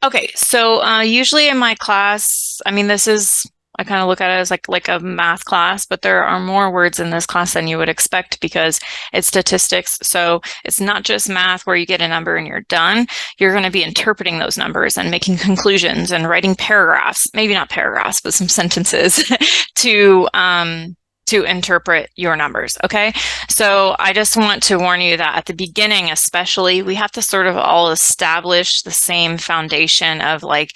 Okay, so usually in my class, I mean, I kind of look at it as like a math class, but there are more words in this class than you would expect because it's statistics. So it's not just math where you get a number and you're done. You're going to be interpreting those numbers and making conclusions and writing paragraphs, maybe not paragraphs, but some sentences to interpret your numbers. Okay. So I just want to warn you that at the beginning, especially, we have to sort of all establish the same foundation of like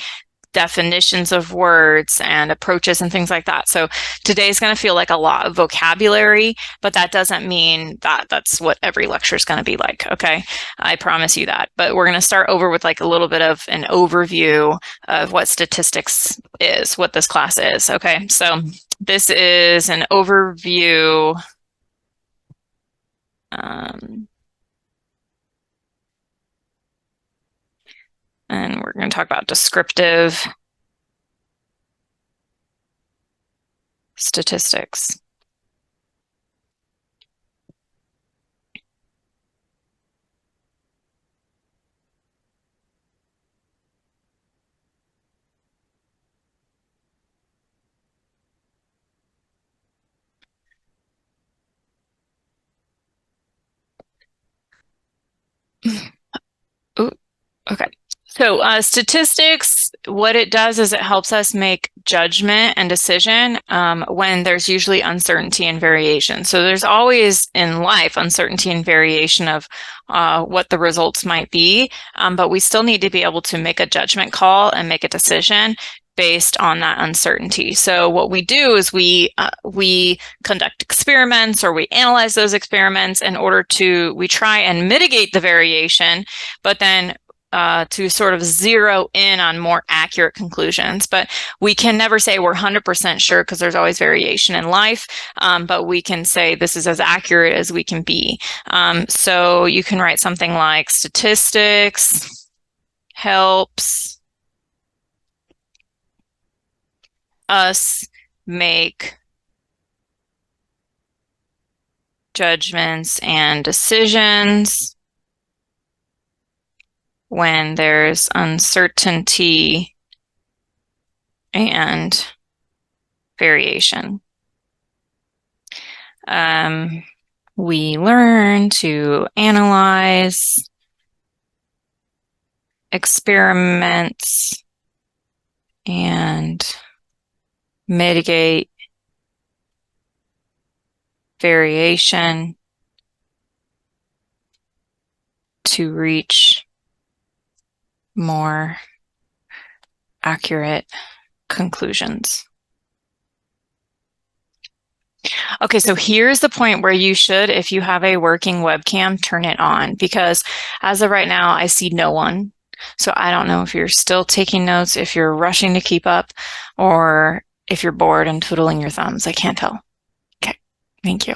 definitions of words and approaches and things like that. So today's going to feel like a lot of vocabulary, but that doesn't mean that that's what every lecture is going to be like. Okay. I promise you that. But we're going to start over with like a little bit of an overview of what statistics is, what this class is. Okay. So this is an overview. And we're going to talk about descriptive statistics. Ooh, okay. So statistics, what it does is it helps us make judgment and decision when there's usually uncertainty and variation. So there's always in life uncertainty and variation of what the results might be, but we still need to be able to make a judgment call and make a decision based on that uncertainty. So what we do is we conduct experiments or we analyze those experiments in order to, we try and mitigate the variation, but then to sort of zero in on more accurate conclusions. But we can never say we're 100% sure because there's always variation in life, but we can say this is as accurate as we can be. So you can write something like statistics helps us make judgments and decisions when there's uncertainty and variation. We learn to analyze experiments and mitigate variation to reach more accurate conclusions. Okay, so here's the point where you should, if you have a working webcam, turn it on, because as of right now, I see no one. So I don't know if you're still taking notes, if you're rushing to keep up, or if you're bored and twiddling your thumbs. I can't tell. Okay, thank you.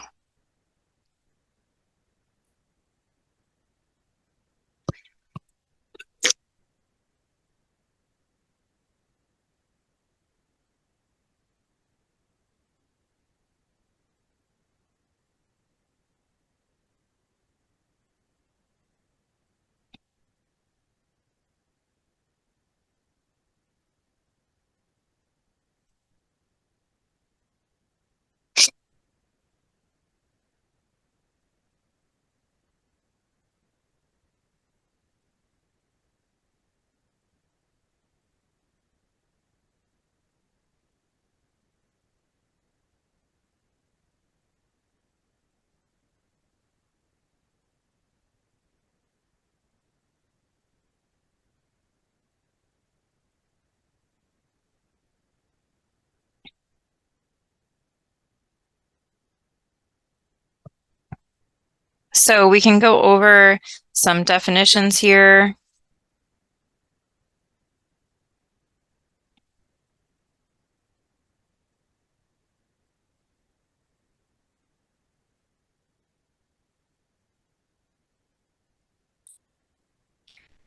So we can go over some definitions here.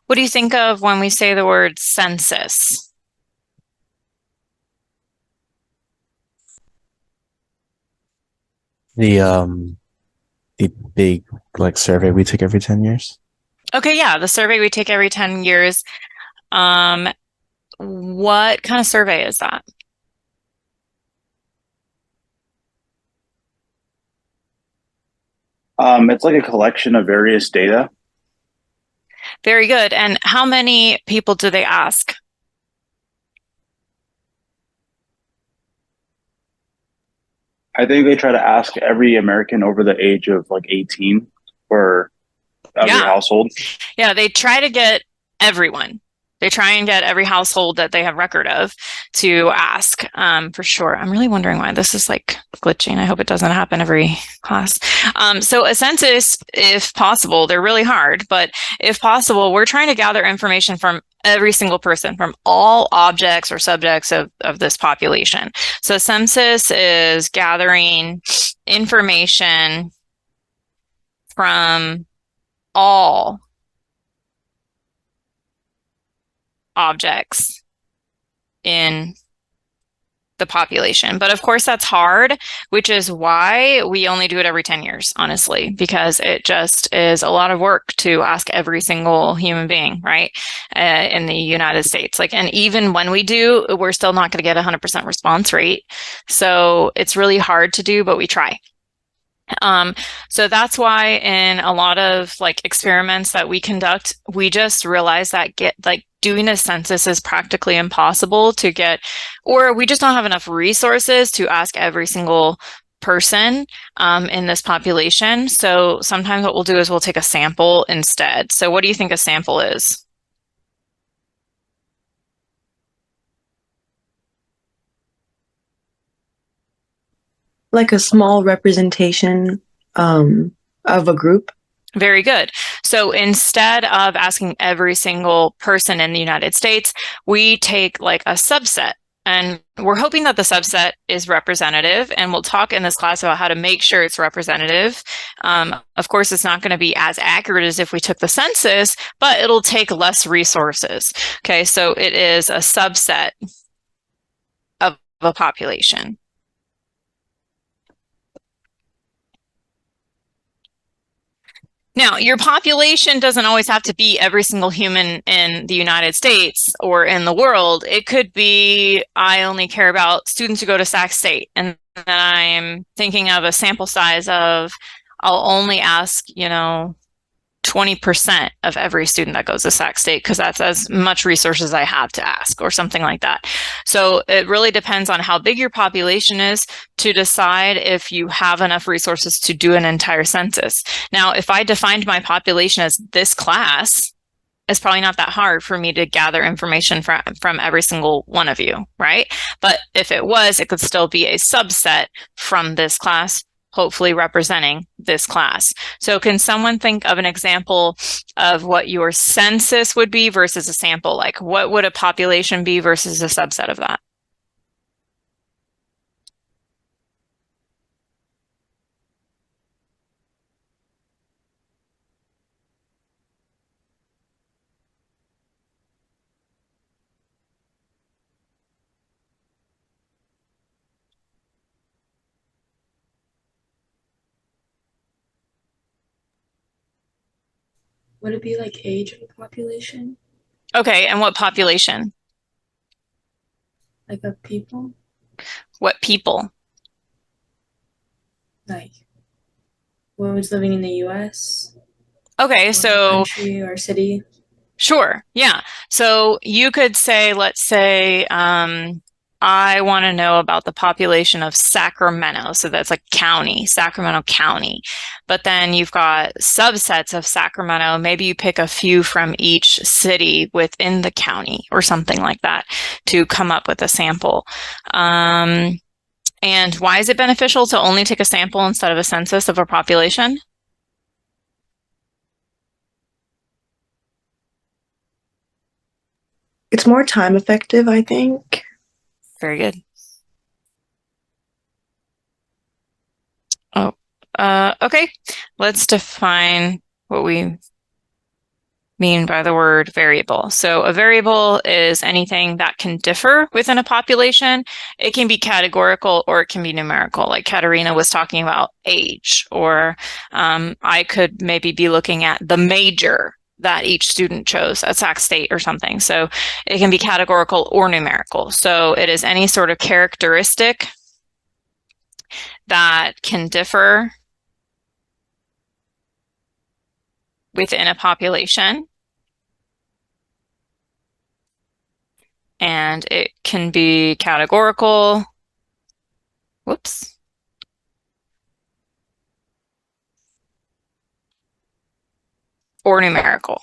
What do you think of when we say the word census? The big like survey we take every 10 years. Okay, yeah, the survey we take every 10 years. What kind of survey is that? It's like a collection of various data. Very good. And how many people do they ask? I think they try to ask every American over the age of like 18 for every Yeah. household. Yeah, they try to get everyone. They try and get every household that they have record of to ask, for sure. I'm really wondering why this is like glitching. I hope it doesn't happen every class. So a census, if possible, they're really hard, but if possible, we're trying to gather information from every single person, from all objects or subjects of this population. So census is gathering information from all objects in the population. But of course, that's hard, which is why we only do it every 10 years, honestly, because it just is a lot of work to ask every single human being, right, in the United States. Like, and even when we do, we're still not going to get a 100% response rate. So it's really hard to do, but we try. So that's why in a lot of like experiments that we conduct, we just realize that doing a census is practically impossible to get, or we just don't have enough resources to ask every single person in this population. So sometimes what we'll do is we'll take a sample instead. So what do you think a sample is? Like a small representation of a group. Very good. So instead of asking every single person in the United States, we take like a subset. And we're hoping that the subset is representative. And we'll talk in this class about how to make sure it's representative. Of course, it's not going to be as accurate as if we took the census, but it'll take less resources. Okay, so it is a subset of a population. Now, your population doesn't always have to be every single human in the United States or in the world. It could be, I only care about students who go to Sac State, and then I'm thinking of a sample size of, I'll only ask, 20% of every student that goes to Sac State because that's as much resources I have to ask or something like that. So it really depends on how big your population is to decide if you have enough resources to do an entire census. Now, if I defined my population as this class, it's probably not that hard for me to gather information from every single one of you, right? But if it was, it could still be a subset from this class, hopefully representing this class. So can someone think of an example of what your census would be versus a sample? Like what would a population be versus a subset of that? Would it be like age of the population? Okay, and what population? Like of people? What people? Like whoever's living in the US Okay, or so country or city? sure, yeah. So you could say, let's say, I want to know about the population of Sacramento. So that's like county, Sacramento County. But then you've got subsets of Sacramento. Maybe you pick a few from each city within the county or something like that to come up with a sample. And why is it beneficial to only take a sample instead of a census of a population? It's more time effective, I think. Very good. Oh, okay. Let's define what we mean by the word variable. So a variable is anything that can differ within a population. It can be categorical or it can be numerical, like Katerina was talking about age, or I could maybe be looking at the major that each student chose at Sac State or something. So it can be categorical or numerical. So it is any sort of characteristic that can differ within a population. And it can be categorical. Whoops. Or numerical.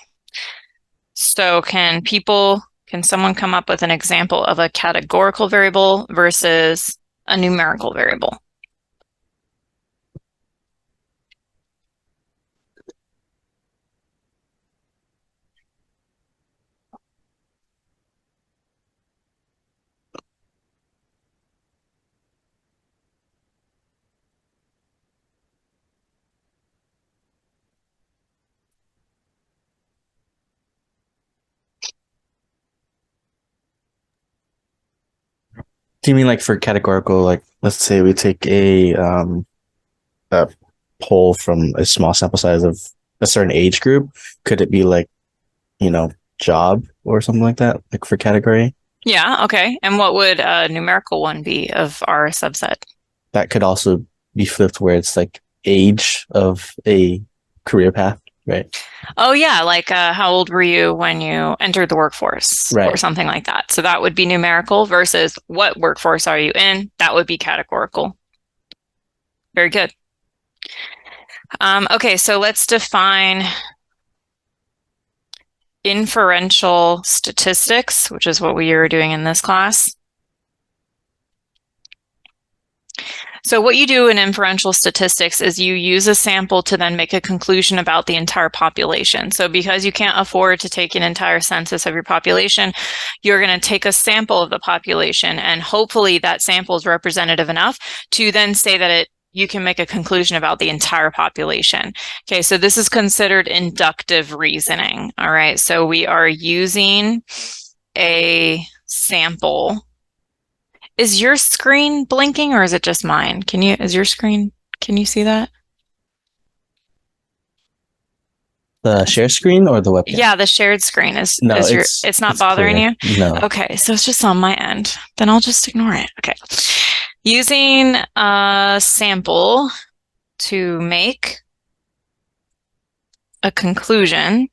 So can someone come up with an example of a categorical variable versus a numerical variable? Do you mean like for categorical, like let's say we take a poll from a small sample size of a certain age group? Could it be like, job or something like that, like for category? Yeah, okay. And what would a numerical one be of our subset? That could also be flipped where it's like age of a career path, right? Oh yeah, like how old were you when you entered the workforce or Right. something like that. So that would be numerical versus what workforce are you in? That would be categorical. Very good. Okay, so let's define inferential statistics, which is what we are doing in this class. So what you do in inferential statistics is you use a sample to then make a conclusion about the entire population. So because you can't afford to take an entire census of your population, you're going to take a sample of the population, and hopefully that sample is representative enough to then say that you can make a conclusion about the entire population. Okay, so this is considered inductive reasoning. All right, so we are using a sample. Is your screen blinking or is it just mine? Can you see that? The share screen or the webcam? Yeah, the shared screen it's not bothering clear. you? No. Okay, so it's just on my end. Then I'll just ignore it. Okay. Using a sample to make a conclusion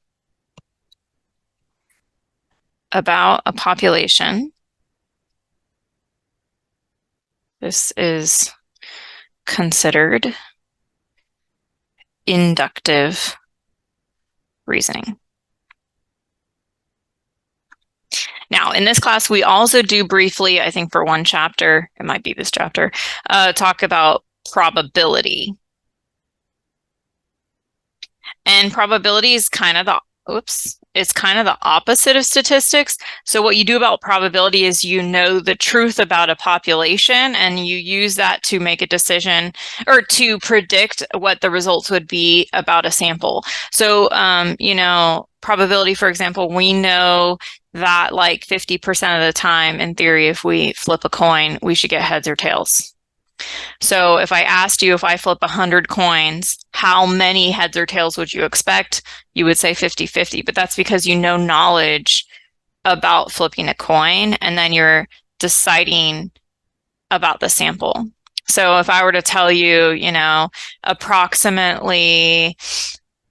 about a population. This is considered inductive reasoning. Now, in this class, we also do briefly, I think for one chapter, it might be this chapter, talk about probability. And probability is kind of it's kind of the opposite of statistics. So what you do about probability is you know the truth about a population and you use that to make a decision or to predict what the results would be about a sample. So, probability, for example, we know that like 50% of the time, in theory, if we flip a coin, we should get heads or tails. So if I asked you, if I flip 100 coins, how many heads or tails would you expect? You would say 50-50, but that's because you know knowledge about flipping a coin and then you're deciding about the sample. So if I were to tell you, approximately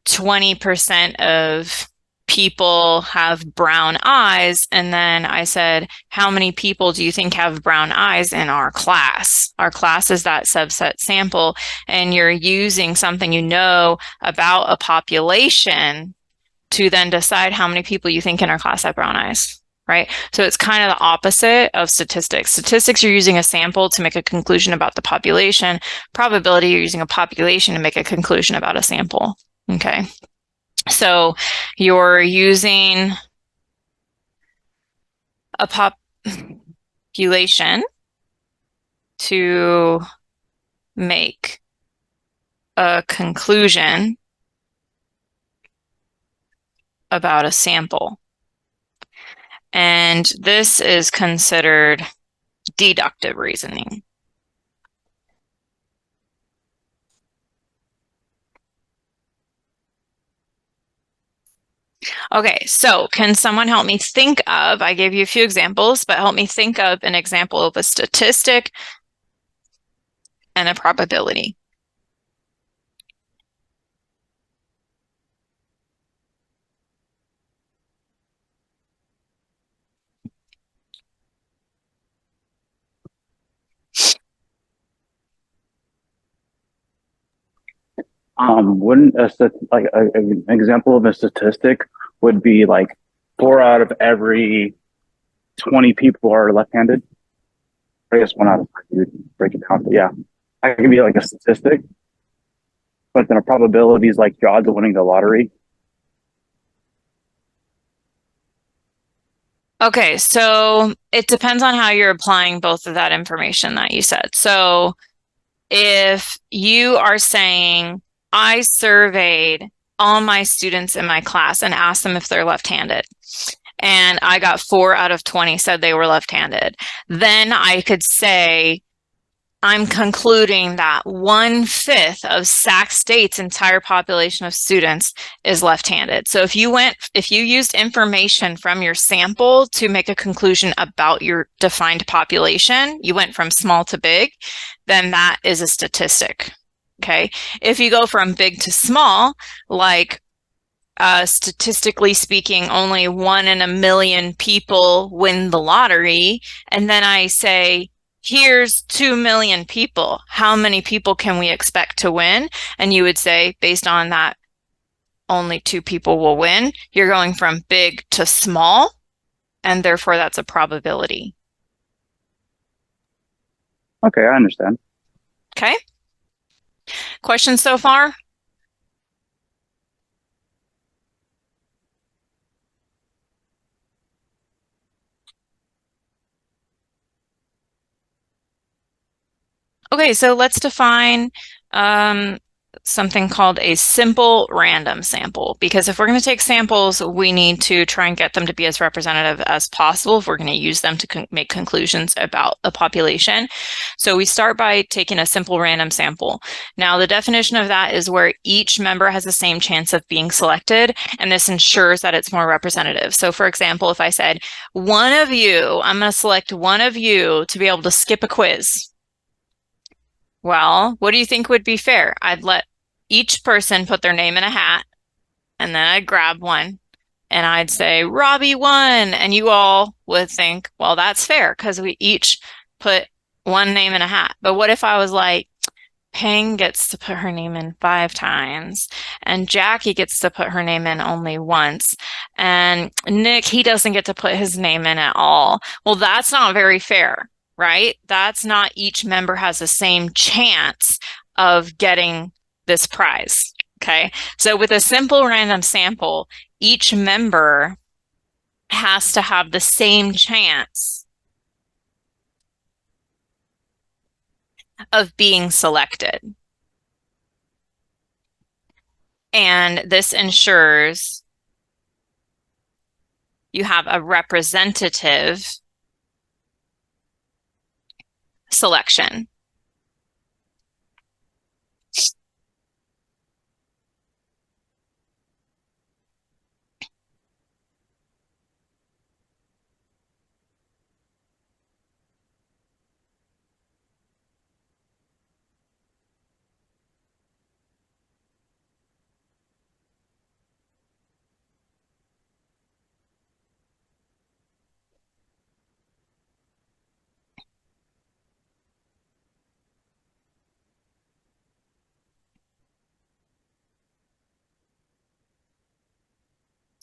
20% of people have brown eyes, and then I said, how many people do you think have brown eyes in our class? Our class is that subset sample, and you're using something you know about a population to then decide how many people you think in our class have brown eyes, right? So it's kind of the opposite of statistics. Statistics, you're using a sample to make a conclusion about the population. Probability, you're using a population to make a conclusion about a sample, okay? So you're using a population to make a conclusion about a sample. And this is considered deductive reasoning. Okay, so can someone help me think of, I gave you a few examples, but help me think of an example of a statistic and a probability. Wouldn't an example of a statistic would be like 4 out of every 20 people are left-handed? I guess 1 out of 5 you would break it down, but yeah, that could be like a statistic. But then a probability is like your odds of winning the lottery. Okay, so it depends on how you're applying both of that information that you said. So if you are saying, I surveyed all my students in my class and asked them if they're left-handed, and I got 4 out of 20 said they were left-handed, then I could say, I'm concluding that 1/5 of Sac State's entire population of students is left-handed. So if you used information from your sample to make a conclusion about your defined population, you went from small to big, then that is a statistic. Okay. If you go from big to small, like statistically speaking, only 1 in a million people win the lottery, and then I say, here's 2 million people. How many people can we expect to win? And you would say, based on that, only 2 people will win. You're going from big to small, and therefore that's a probability. Okay, I understand. Okay. Questions so far? Okay, so let's define something called a simple random sample, because if we're going to take samples, we need to try and get them to be as representative as possible if we're going to use them to make conclusions about a population. So we start by taking a simple random sample. Now, the definition of that is where each member has the same chance of being selected, and this ensures that it's more representative. So for example, if I said, one of you, I'm going to select one of you to be able to skip a quiz. Well, what do you think would be fair? I'd let each person put their name in a hat, and then I'd grab one, and I'd say, Robbie won. And you all would think, well, that's fair because we each put one name in a hat. But what if I was like, Peng gets to put her name in 5 times, and Jackie gets to put her name in only once, and Nick, he doesn't get to put his name in at all. Well, that's not very fair, right? That's not each member has the same chance of getting this prize. Okay. So with a simple random sample, each member has to have the same chance of being selected. And this ensures you have a representative selection.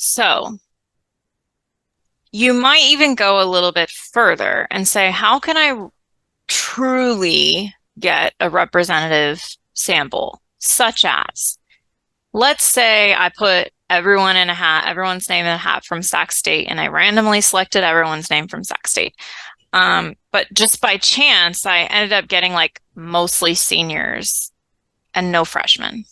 So you might even go a little bit further and say, how can I truly get a representative sample, such as, let's say I put everyone in a hat, everyone's name in a hat from Sac State, and I randomly selected everyone's name from Sac State. But just by chance, I ended up getting like mostly seniors and no freshmen.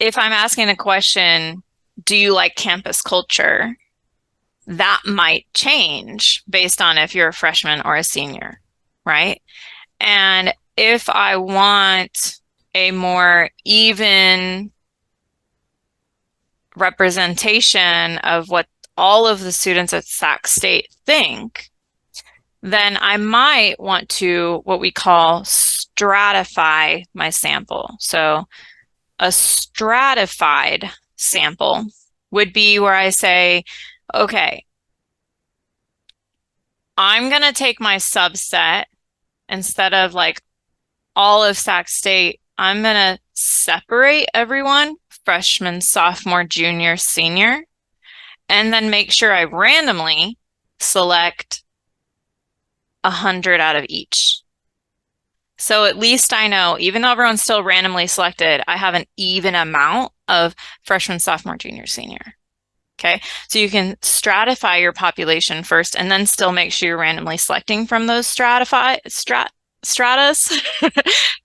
If I'm asking a question, do you like campus culture? That might change based on if you're a freshman or a senior, right? And if I want a more even representation of what all of the students at Sac State think, then I might want to what we call stratify my sample. So a stratified sample would be where I say, okay, I'm going to take my subset instead of like all of Sac State. I'm going to separate everyone, freshman, sophomore, junior, senior, and then make sure I randomly select 100 out of each. So at least I know, even though everyone's still randomly selected, I have an even amount of freshman, sophomore, junior, senior. Okay, so you can stratify your population first and then still make sure you're randomly selecting from those stratas.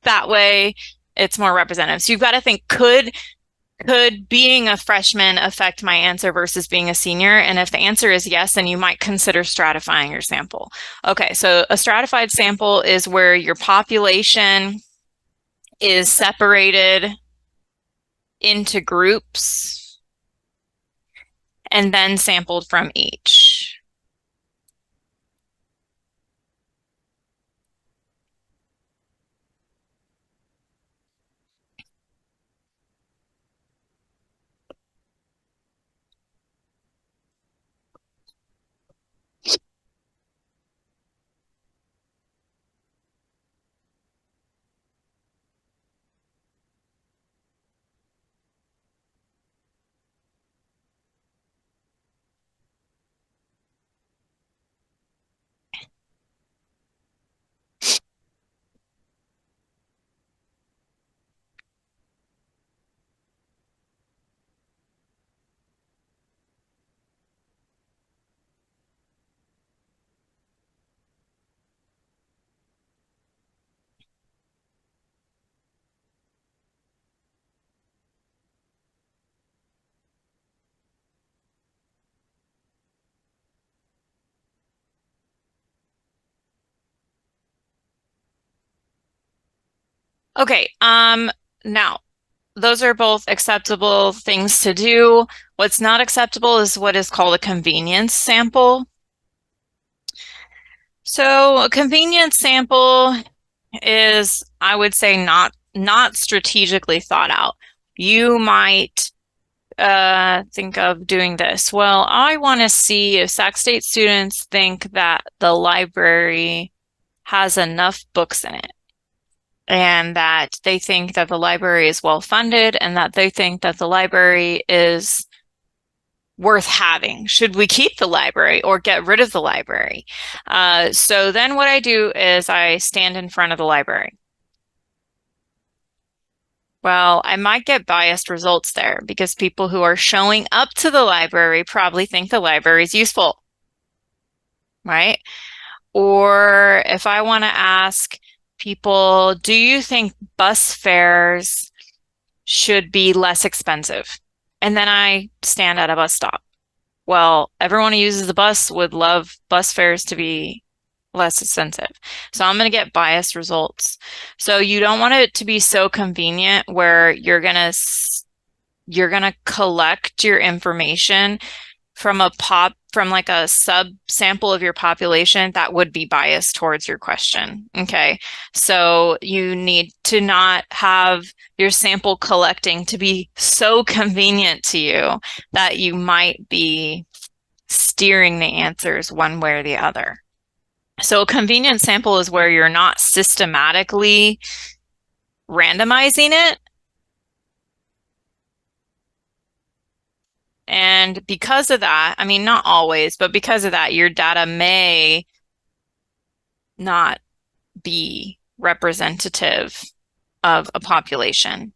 That way it's more representative. So you've got to think, could being a freshman affect my answer versus being a senior? And if the answer is yes, then you might consider stratifying your sample. Okay, so a stratified sample is where your population is separated into groups and then sampled from each. Okay, now those are both acceptable things to do. What's not acceptable is what is called a convenience sample. So a convenience sample is, I would say, not strategically thought out. You might think of doing this. Well, I want to see if Sac State students think that the library has enough books in it, and that they think that the library is well funded, and that they think that the library is worth having. Should we keep the library or get rid of the library? So then what I do is I stand in front of the library. Well, I might get biased results there because people who are showing up to the library probably think the library is useful, right? Or if I want to ask people, do you think bus fares should be less expensive? And then I stand at a bus stop. Well, everyone who uses the bus would love bus fares to be less expensive. So I'm going to get biased results. So you don't want it to be so convenient where you're going to collect your information from like a sub sample of your population that would be biased towards your question. Okay. So you need to not have your sample collecting to be so convenient to you that you might be steering the answers one way or the other. So a convenient sample is where you're not systematically randomizing it. And because of that, I mean, not always, but because of that, your data may not be representative of a population.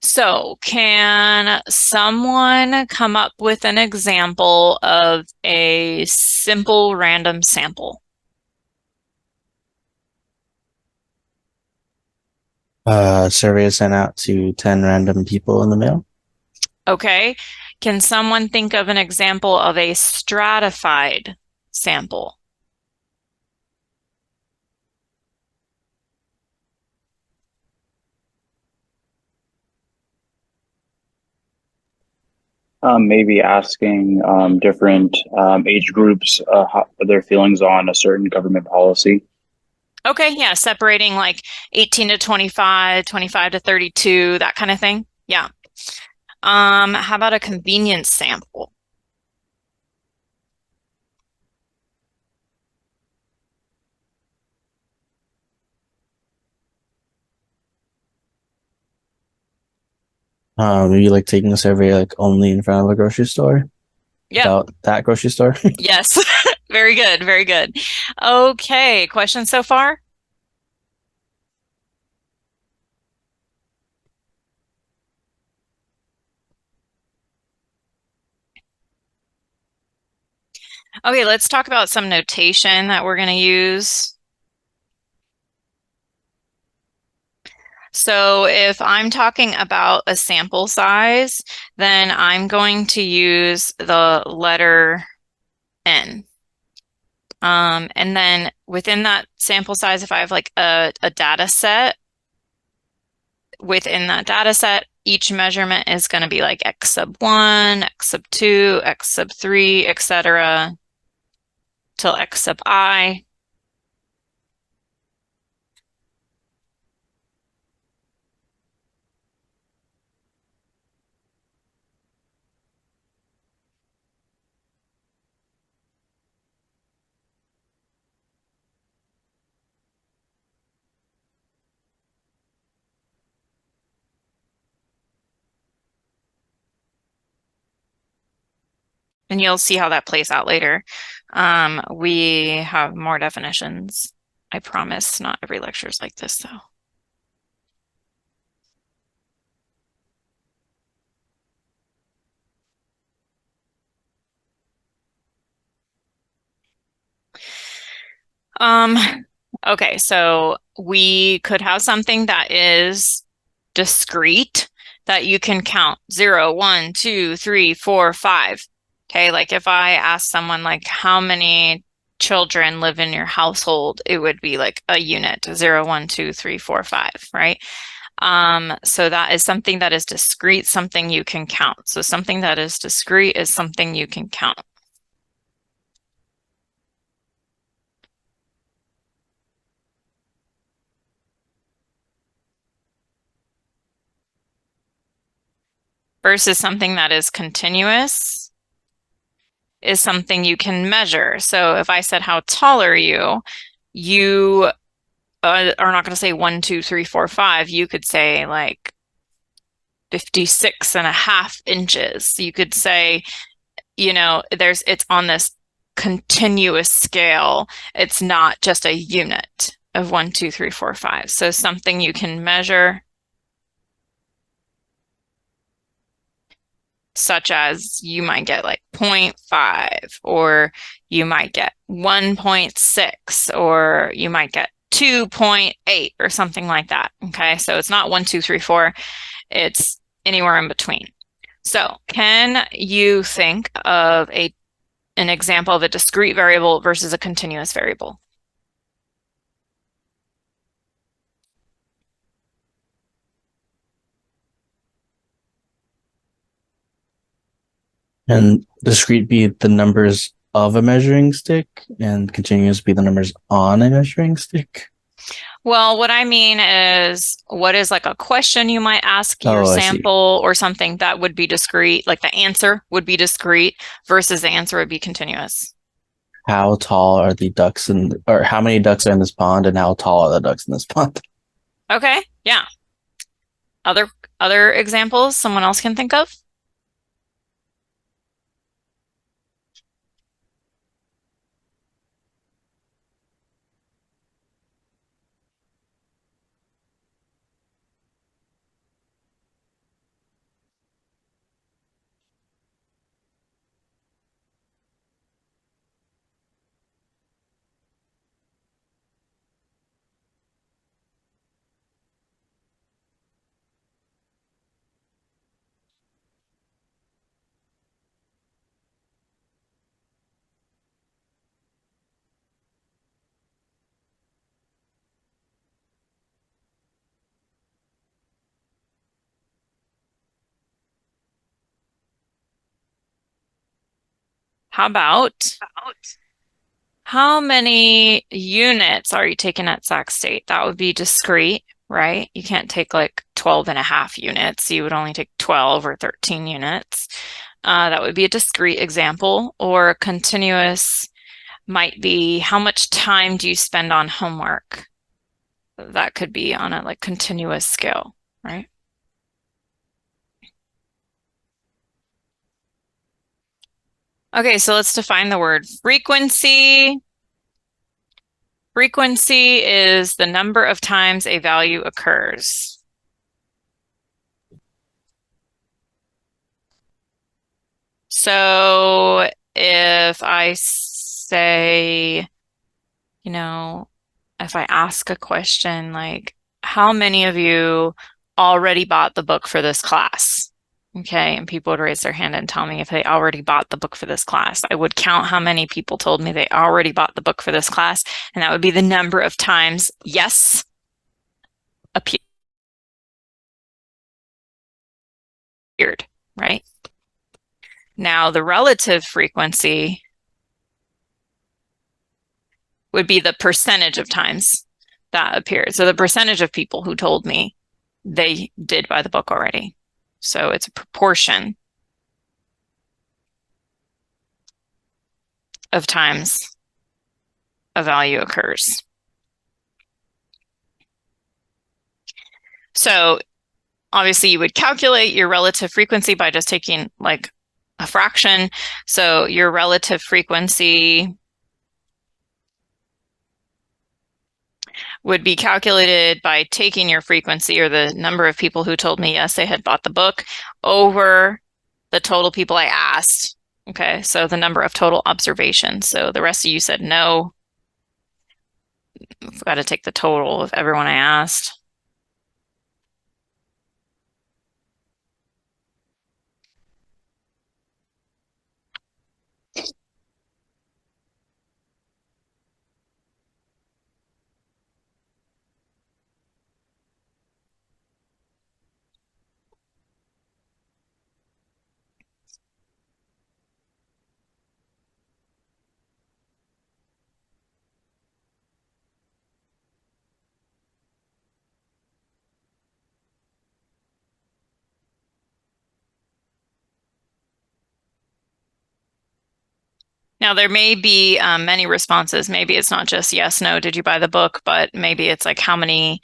So can someone come up with an example of a simple random sample? Survey is sent out to 10 random people in the mail. Okay. Can someone think of an example of a stratified sample? Maybe asking different age groups how, their feelings on a certain government policy. Okay, yeah, separating like 18 to 25, 25 to 32, that kind of thing. Yeah. How about a convenience sample? Maybe like taking a survey like only in front of a grocery store Yep. without that grocery store. Yes. Very good. Very good. Okay, questions so far? Okay, let's talk about some notation that we're going to use. So if I'm talking about a sample size, then I'm going to use the letter N. And then within that sample size, if I have like a data set, within that data set, each measurement is going to be like x sub 1, x sub 2, x sub 3, etc. till x sub I. And you'll see how that plays out later. We have more definitions. I promise not every lecture is like this, though. Um, okay, so we could have something that is discrete that you can count 0, 1, 2, 3, 4, 5. Okay, like if I ask someone like how many children live in your household, it would be like a unit, 0, 1, 2, 3, 4, 5, right? So that is something that is discrete, something you can count. So something that is discrete is something you can count. Versus something that is continuous is something you can measure. So if I said, how tall are you? You are not going to say 1, 2, 3, 4, 5. You could say like 56 and a half inches. You could say, it's on this continuous scale. It's not just a unit of 1, 2, 3, 4, 5. So something you can measure, such as you might get like 0.5, or you might get 1.6, or you might get 2.8 or something like that. Okay, so it's not 1, 2, 3, 4. It's anywhere in between. So can you think of an example of a discrete variable versus a continuous variable? And discrete be the numbers of a measuring stick, and continuous be the numbers on a measuring stick. Well, what I mean is, what is like a question you might ask your Oh, I see. sample or something that would be discrete, like the answer would be discrete versus the answer would be continuous. How tall are the ducks or how many ducks are in this pond, and how tall are the ducks in this pond? Okay, yeah. Other examples someone else can think of? How about how many units are you taking at Sac State? That would be discrete, right? You can't take like 12 and a half units. You would only take 12 or 13 units. That would be a discrete example. Or continuous might be how much time do you spend on homework? That could be on a like continuous scale, right? Okay, so let's define the word frequency. Frequency is the number of times a value occurs. So if I say, you know, if I ask a question like, how many of you already bought the book for this class? Okay, and people would raise their hand and tell me if they already bought the book for this class. I would count how many people told me they already bought the book for this class, and that would be the number of times yes appeared, right? Now, the relative frequency would be the percentage of times that appeared. So the percentage of people who told me they did buy the book already. So it's a proportion of times a value occurs. So obviously you would calculate your relative frequency by just taking like a fraction. So your relative frequency would be calculated by taking your frequency or the number of people who told me yes, they had bought the book over the total people I asked. Okay, so the number of total observations. So the rest of you said no. I've got to take the total of everyone I asked. Now, there may be many responses. Maybe it's not just yes, no, did you buy the book, but maybe it's like how many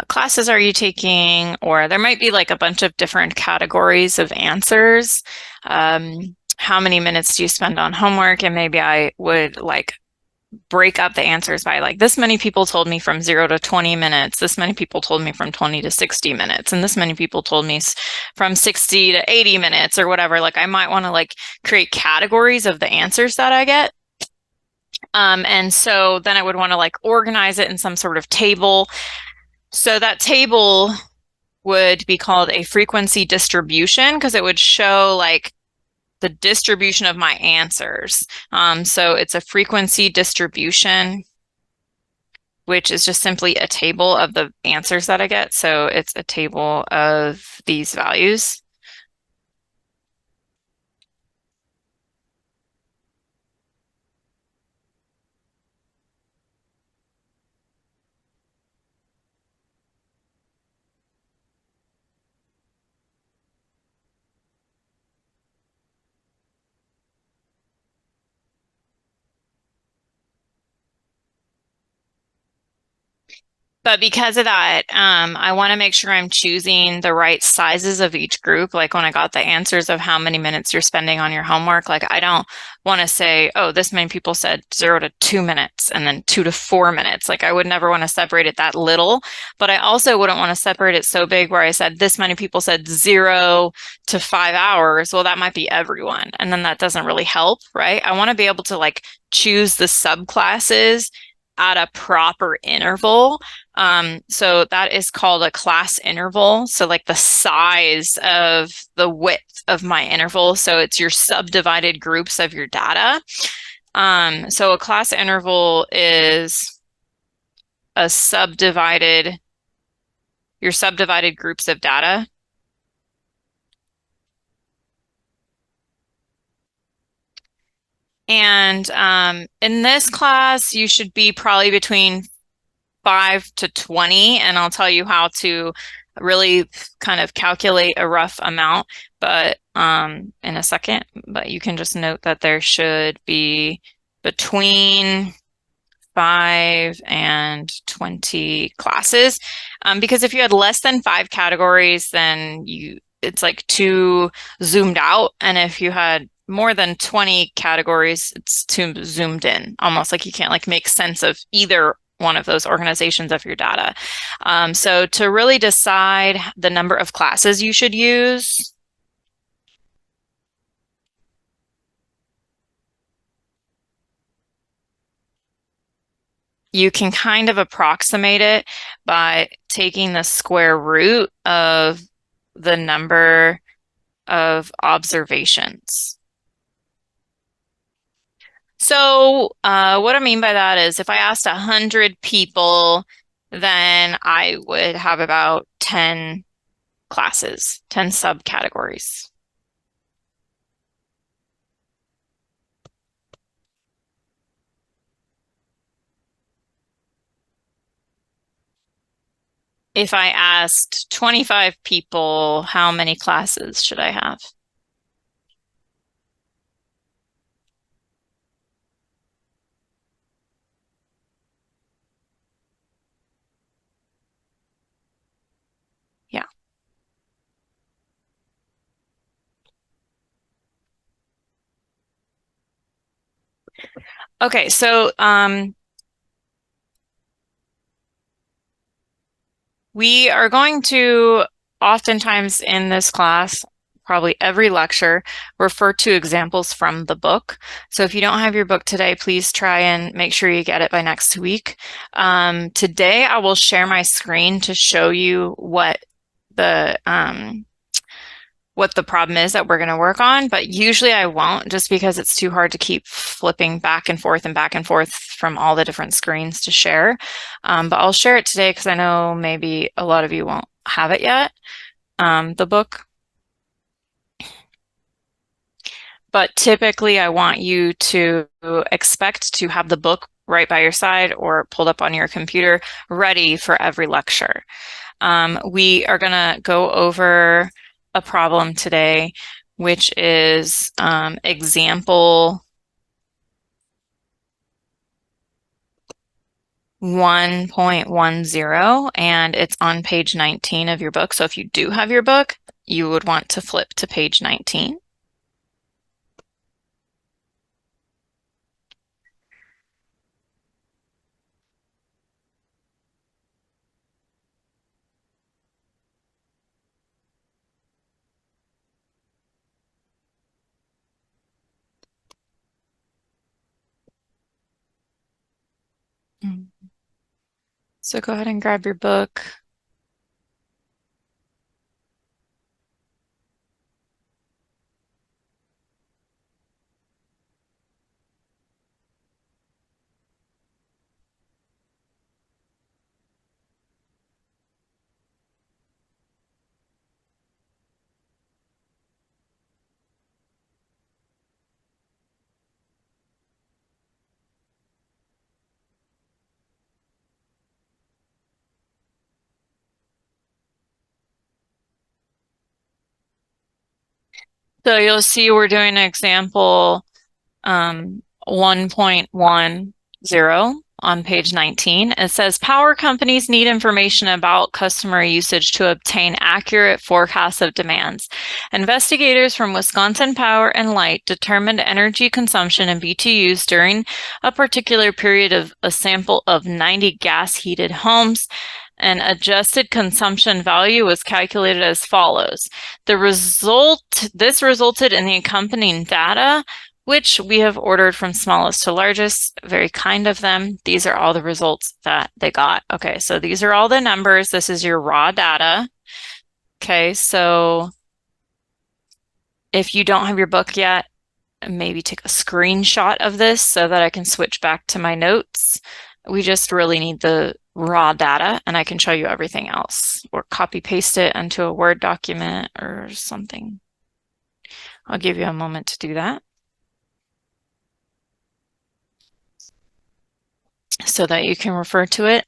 classes are you taking? Or there might be like a bunch of different categories of answers. How many minutes do you spend on homework? And maybe I would like break up the answers by like this many people told me from 0 to 20 minutes, this many people told me from 20 to 60 minutes, and this many people told me from 60 to 80 minutes or whatever. Like I might want to like create categories of the answers that I get. And so then I would want to like organize it in some sort of table. So that table would be called a frequency distribution because it would show like the distribution of my answers. So it's a frequency distribution, which is just simply a table of the answers that I get. So it's a table of these values. But because of that, I want to make sure I'm choosing the right sizes of each group. Like when I got the answers of how many minutes you're spending on your homework, like I don't want to say, oh, this many people said 0 to 2 minutes and then 2 to 4 minutes. Like I would never want to separate it that little, but I also wouldn't want to separate it so big where I said this many people said 0 to 5 hours. Well, that might be everyone. And then that doesn't really help, right? I want to be able to like choose the subclasses at a proper interval. So that is called a class interval. So like the size of the width of my interval. So it's your subdivided groups of your data. So a class interval is your subdivided groups of data. And in this class, you should be probably between 5 to 20, and I'll tell you how to really kind of calculate a rough amount, but in a second. But you can just note that there should be between 5 and 20 classes. Because if you had less than 5 categories, then it's like too zoomed out. And if you had more than 20 categories, it's too zoomed in, almost like you can't like make sense of either one of those organizations of your data. So to really decide the number of classes you should use, you can kind of approximate it by taking the square root of the number of observations. So what I mean by that is if I asked 100 people, then I would have about 10 classes, 10 subcategories. If I asked 25 people, how many classes should I have? Yeah. Okay, so we are going to oftentimes in this class, probably every lecture, refer to examples from the book. So if you don't have your book today, please try and make sure you get it by next week. Today, I will share my screen to show you what the problem is that we're going to work on, but usually I won't just because it's too hard to keep flipping back and forth from all the different screens to share. But I'll share it today because I know maybe a lot of you won't have it yet, the book. But typically I want you to expect to have the book right by your side or pulled up on your computer ready for every lecture. We are going to go over a problem today, which is example 1.10, and it's on page 19 of your book. So if you do have your book, you would want to flip to page 19. So go ahead and grab your book. So you'll see we're doing an example 1.10 on page 19. It says power companies need information about customer usage to obtain accurate forecasts of demands. Investigators from Wisconsin Power and Light determined energy consumption in BTUs during a particular period of a sample of 90 gas-heated homes. An adjusted consumption value was calculated as follows. This resulted in the accompanying data, which we have ordered from smallest to largest. Very kind of them. These are all the results that they got. Okay, so these are all the numbers. This is your raw data. Okay, so if you don't have your book yet, maybe take a screenshot of this so that I can switch back to my notes. We just really need the raw data and I can show you everything else, or copy paste it into a Word document or something. I'll give you a moment to do that. so that you can refer to it.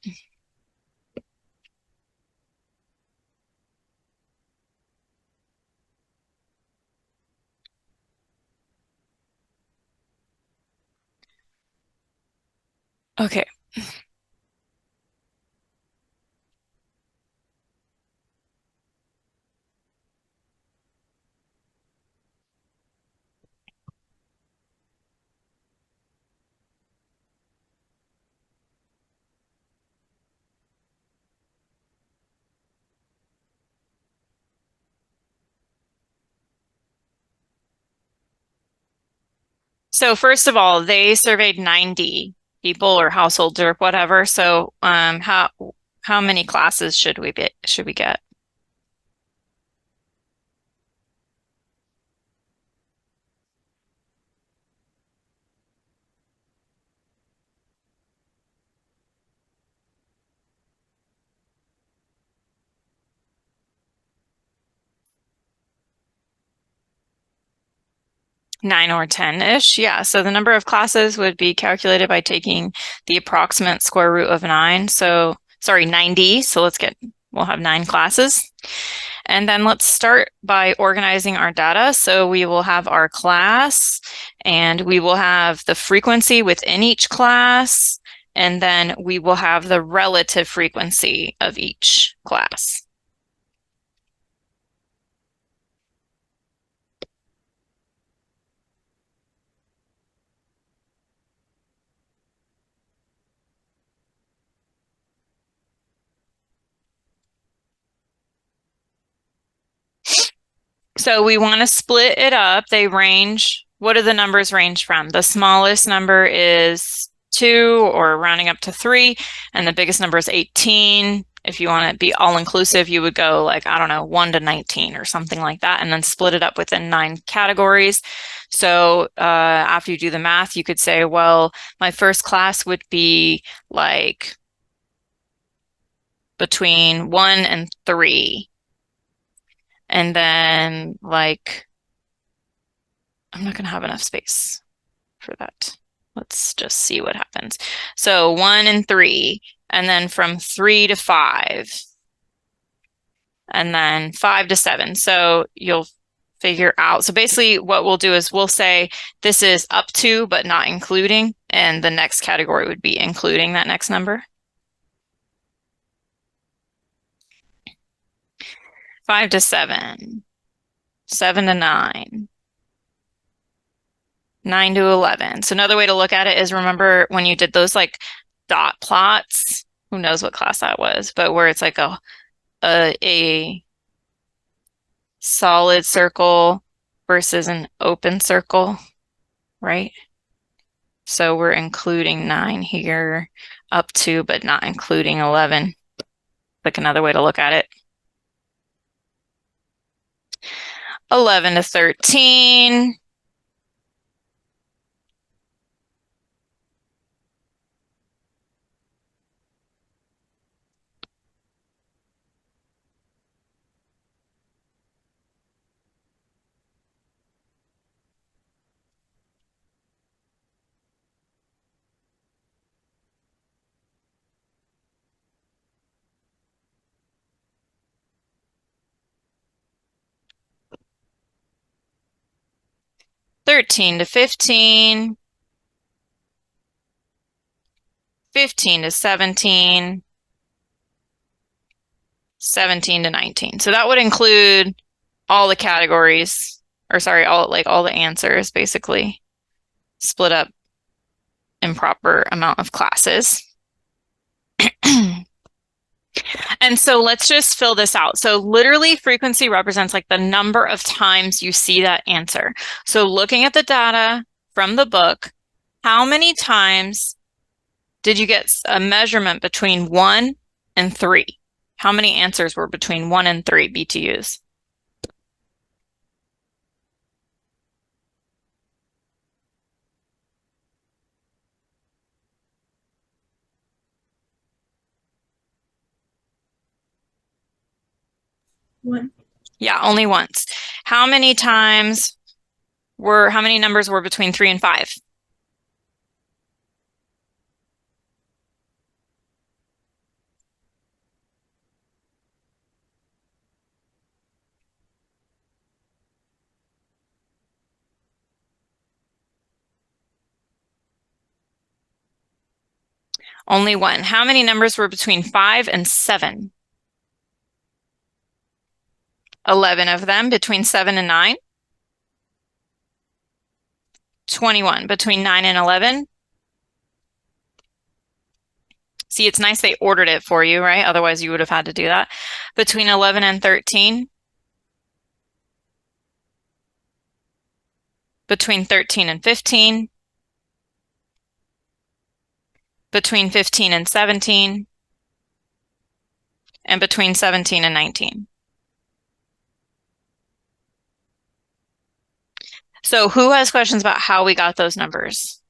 Okay. So first of all, they surveyed 90 people or households or whatever. So how many classes should we get? Nine or 10-ish. Yeah. So the number of classes would be calculated by taking the approximate square root of 9. So, sorry, 90. So we'll have 9 classes. And then let's start by organizing our data. So we will have our class and we will have the frequency within each class. And then we will have the relative frequency of each class. So we want to split it up. They range, what do the numbers range from? The smallest number is 2 or rounding up to 3, and the biggest number is 18. If you want to be all inclusive, you would go like, I don't know, 1 to 19 or something like that, and then split it up within 9 categories. So after you do the math, you could say, well, my first class would be like between 1 and 3. And then like, I'm not going to have enough space for that. Let's just see what happens. So 1 and 3, and then from 3 to 5, and then 5 to 7. So you'll figure out. So basically what we'll do is we'll say this is up to, but not including, and the next category would be including that next number. 5 to 7, 7 to 9. 9 to 11. So another way to look at it is, remember when you did those like dot plots? Who knows what class that was, but where it's like a solid circle versus an open circle, right? So we're including 9 here, up to, but not including 11. Like another way to look at it. 11 to 13. 13 to 15, 15 to 17, 17 to 19. So that would include all the categories, or sorry, all the answers basically split up in proper amount of classes. And so let's just fill this out. So literally frequency represents like the number of times you see that answer. So looking at the data from the book, how many times did you get a measurement between 1 and 3? How many answers were between 1 and 3 BTUs? One. Yeah, only once. How many numbers were between 3 and 5? Only one. How many numbers were between 5 and 7? 11 of them. Between 7 and 9? 21. Between 9 and 11? See, it's nice they ordered it for you, right? Otherwise, you would have had to do that. Between 11 and 13? Between 13 and 15? Between 15 and 17? And between 17 and 19? So who has questions about how we got those numbers?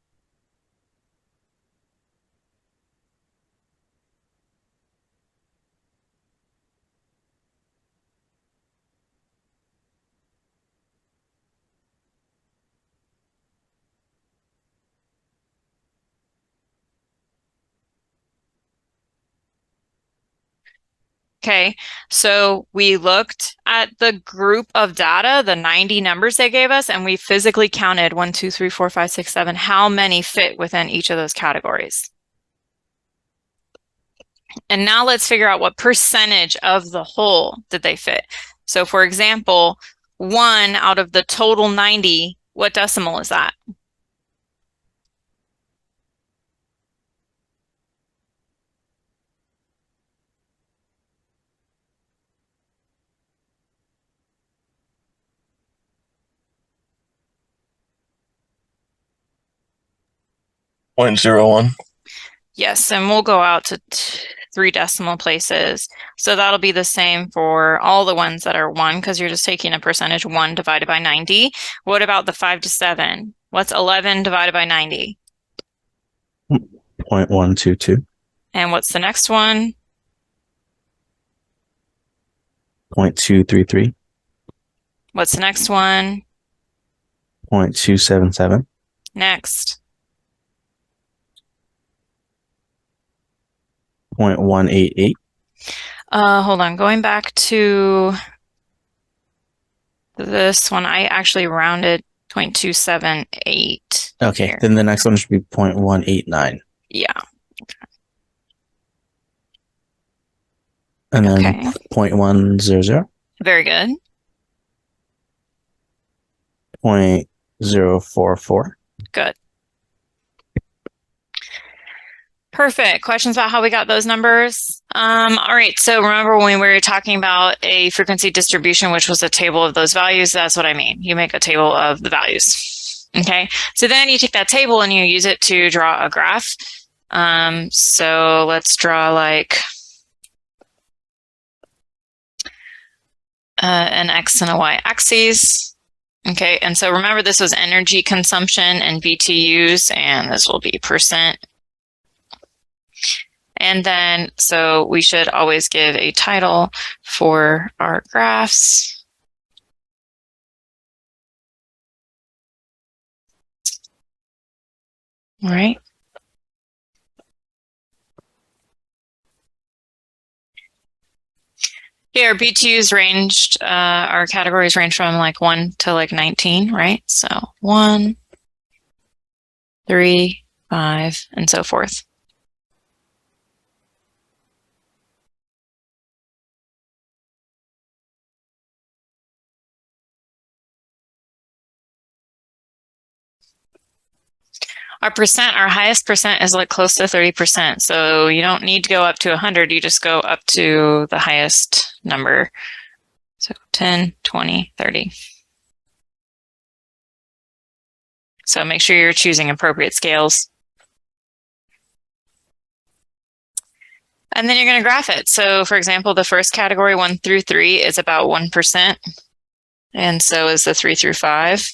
Okay, so we looked at the group of data, the 90 numbers they gave us, and we physically counted 1, 2, 3, 4, 5, 6, 7, how many fit within each of those categories. And now let's figure out what percentage of the whole did they fit. So for example, 1 out of the total 90, what decimal is that? Point 0.01. Yes, and we'll go out to 3 decimal places. So that'll be the same for all the ones that are 1, because you're just taking a percentage 1 divided by 90. What about the 5 to 7? What's 11 divided by 90? 0.122. And what's the next one? 0.233. What's the next one? 0.277. Next. 0.188. Hold on. Going back to this one, I actually rounded 0.278. Okay, here. then the next one should be 0.189. Yeah. And then Okay. 0.100. Very good. 0.044. Good. Perfect. Questions about how we got those numbers? All right. So remember when we were talking about a frequency distribution, which was a table of those values, that's what I mean. You make a table of the values. Okay. So then you take that table and you use it to draw a graph. So let's draw like an X and a Y axis. Okay. And so remember this was energy consumption and BTUs, and this will be percent. And then, so we should always give a title for our graphs. All right. Here, our BTUs ranged, our categories range from like 1 to like 19, right? So 1, 3, 5, and so forth. Our highest percent is like close to 30%. So you don't need to go up to 100. You just go up to the highest number. So 10, 20, 30. So make sure you're choosing appropriate scales. And then you're going to graph it. So for example, the first category 1 through 3 is about 1%. And so is the 3 through 5.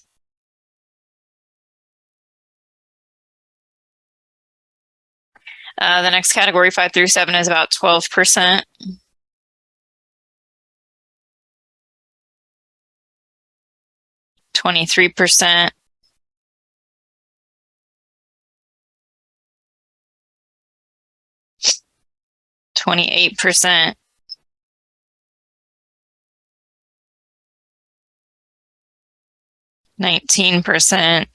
The next category 5 through 7 is about 12%. %, 28%, 19%,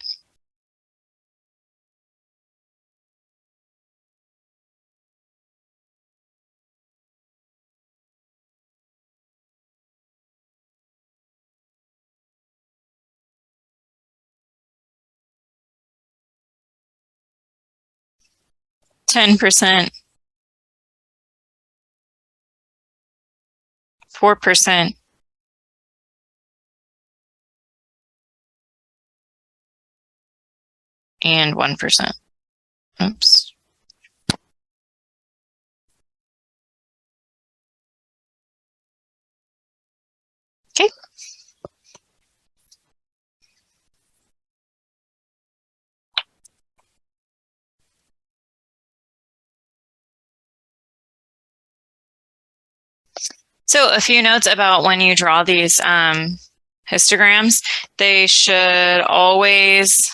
10%, 4%, and 1%. Oops. Okay. So a few notes about when you draw these histograms. They should always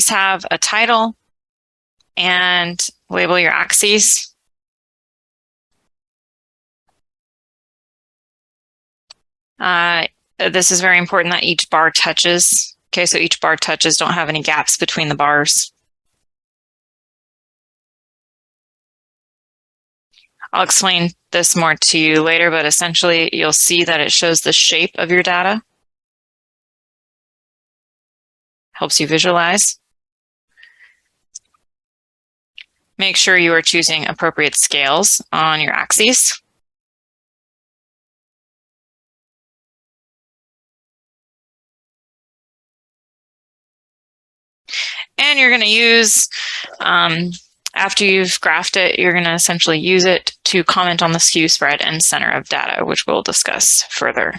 have a title and label your axes. This is very important that each bar touches. Okay, so each bar touches, don't have any gaps between the bars. I'll explain this more to you later, but essentially you'll see that it shows the shape of your data. Helps you visualize. Make sure you are choosing appropriate scales on your axes. And you're going to use, after you've graphed it, you're going to essentially use it to comment on the skew spread and center of data, which we'll discuss further.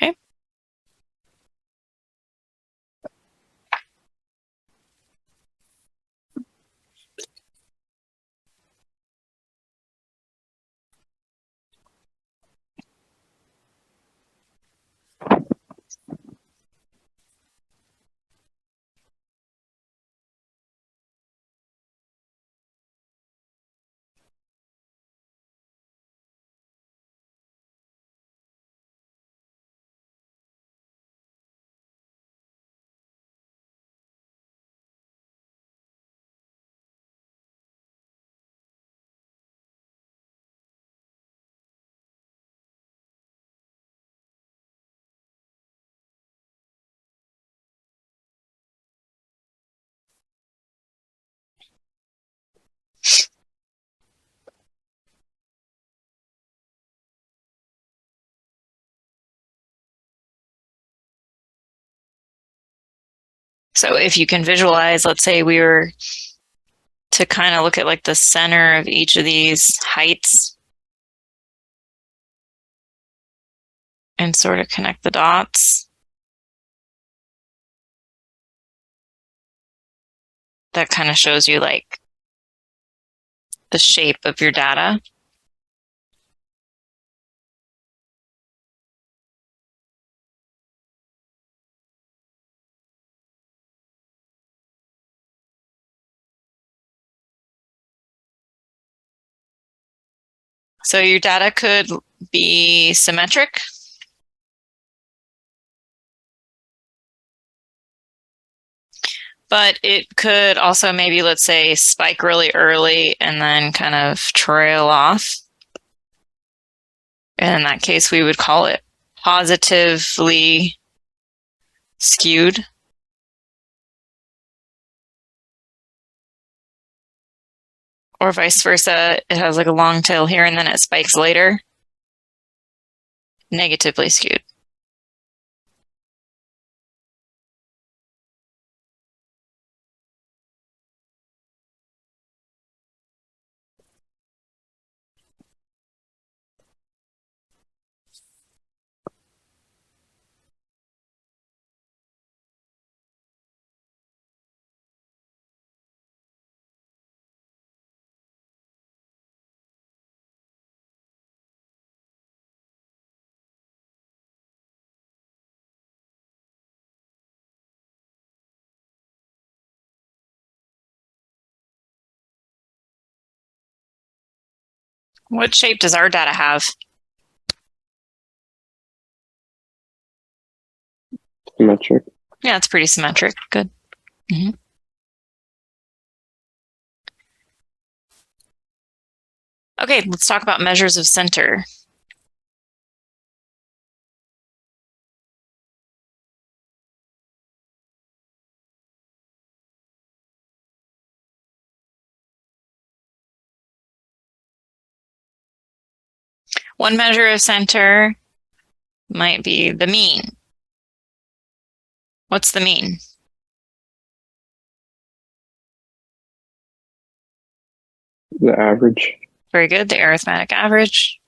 Okay. So if you can visualize, let's say we were to kind of look at like the center of each of these heights and sort of connect the dots. That kind of shows you like the shape of your data. So your data could be symmetric. But it could also maybe, let's say, spike really early and then kind of trail off. And in that case, we would call it positively skewed. Or vice versa, it has like a long tail here and then it spikes later. Negatively skewed. What shape does our data have? Symmetric. Yeah, it's pretty symmetric. Good. Okay, let's talk about measures of center. One measure of center might be the mean. What's the mean? The average. Very good, the arithmetic average.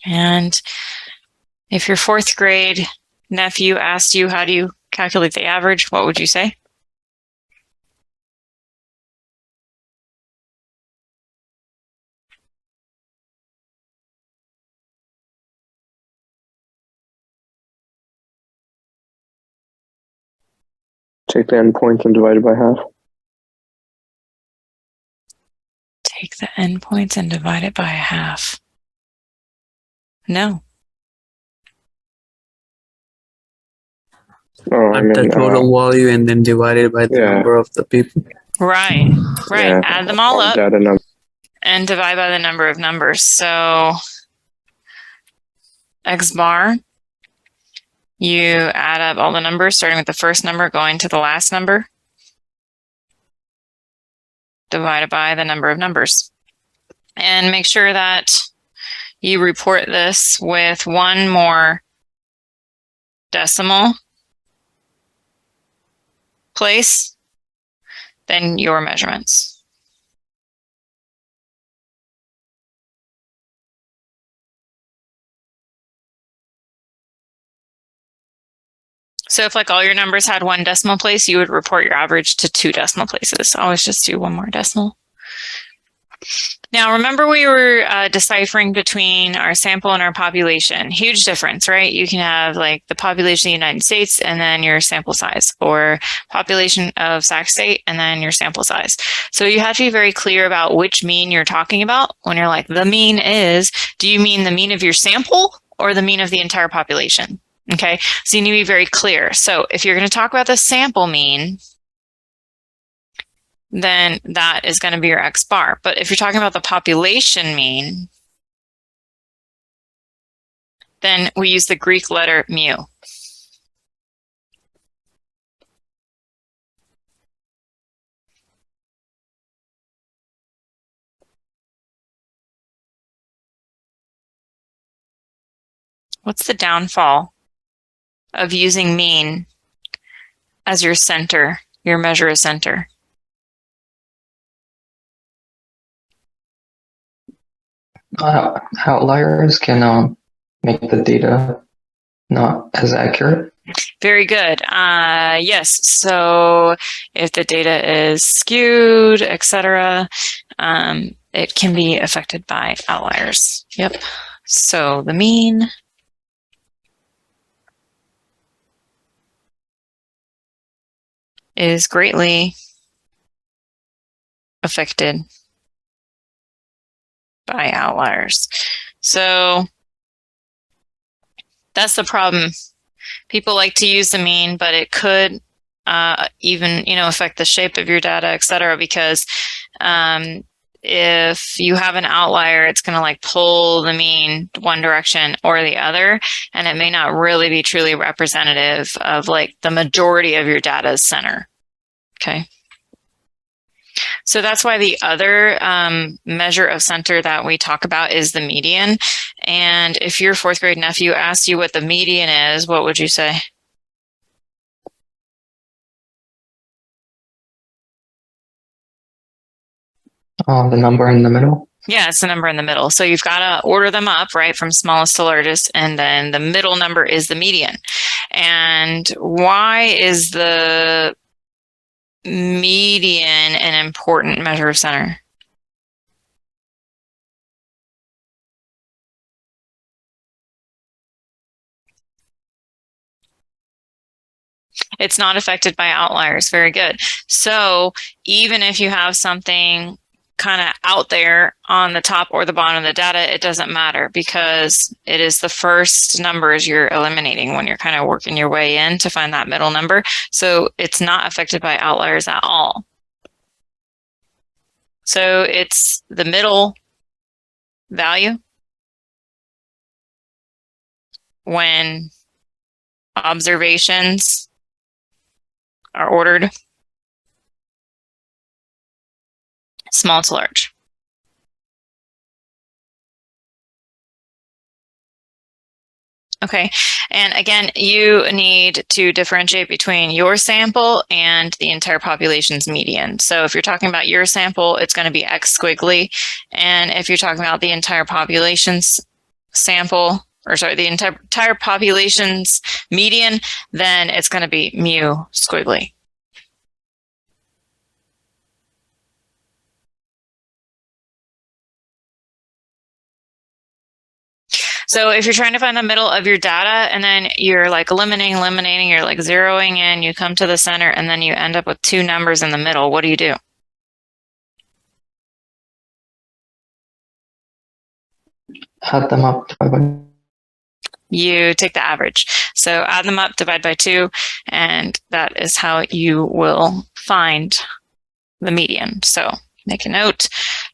And if your fourth grade nephew asked you, how do you calculate the average, what would you say? Take the endpoints and divide it by half. Take the endpoints and divide it by half. No. Oh, Add the total value and then divide it by the number of the people. Right. Yeah. Add them all up Data number. and divide by the number of numbers. So X bar, you add up all the numbers, starting with the first number, going to the last number, divided by the number of numbers. And make sure that you report this with one more decimal place than your measurements. So if like all your numbers had one decimal place, you would report your average to 2 decimal places. Always just do one more decimal. Now, remember we were deciphering between our sample and our population. Huge difference, right? You can have like the population of the United States and then your sample size, or population of Sac State and then your sample size. So you have to be very clear about which mean you're talking about when you're like, the mean is, do you mean the mean of your sample or the mean of the entire population? Okay, so you need to be very clear. So if you're going to talk about the sample mean, then that is going to be your X bar. But if you're talking about the population mean, then we use the Greek letter mu. What's the downfall of using mean as your center, your measure of center? Outliers can make the data not as accurate. Very good. Yes. So if the data is skewed, etc., it can be affected by outliers. Yep. So the mean is greatly affected by outliers. So that's the problem. People like to use the mean, but it could even, affect the shape of your data, et cetera, because if you have an outlier, it's going to like pull the mean one direction or the other, and it may not really be truly representative of like the majority of your data's center. Okay. So that's why the other measure of center that we talk about is the median. And if your fourth grade nephew asked you what the median is, what would you say? The number in the middle. Yeah, it's the number in the middle. So you've got to order them up, right, from smallest to largest, and then the middle number is the median. And why is the median an important measure of center? It's not affected by outliers. Very good. So even if you have something kind of out there on the top or the bottom of the data, it doesn't matter because it is the first numbers you're eliminating when you're kind of working your way in to find that middle number. So it's not affected by outliers at all. So it's the middle value when observations are ordered small to large. Okay, and again, you need to differentiate between your sample and the entire population's median. So if you're talking about your sample, it's going to be X squiggly. And if you're talking about the entire population's sample, or sorry, the entire population's median, then it's going to be mu squiggly. So if you're trying to find the middle of your data and then you're like eliminating, you're like zeroing in, you come to the center and then you end up with two numbers in the middle, what do you do? Add them up. You take the average. So add them up, divide by 2, and that is how you will find the median. So make a note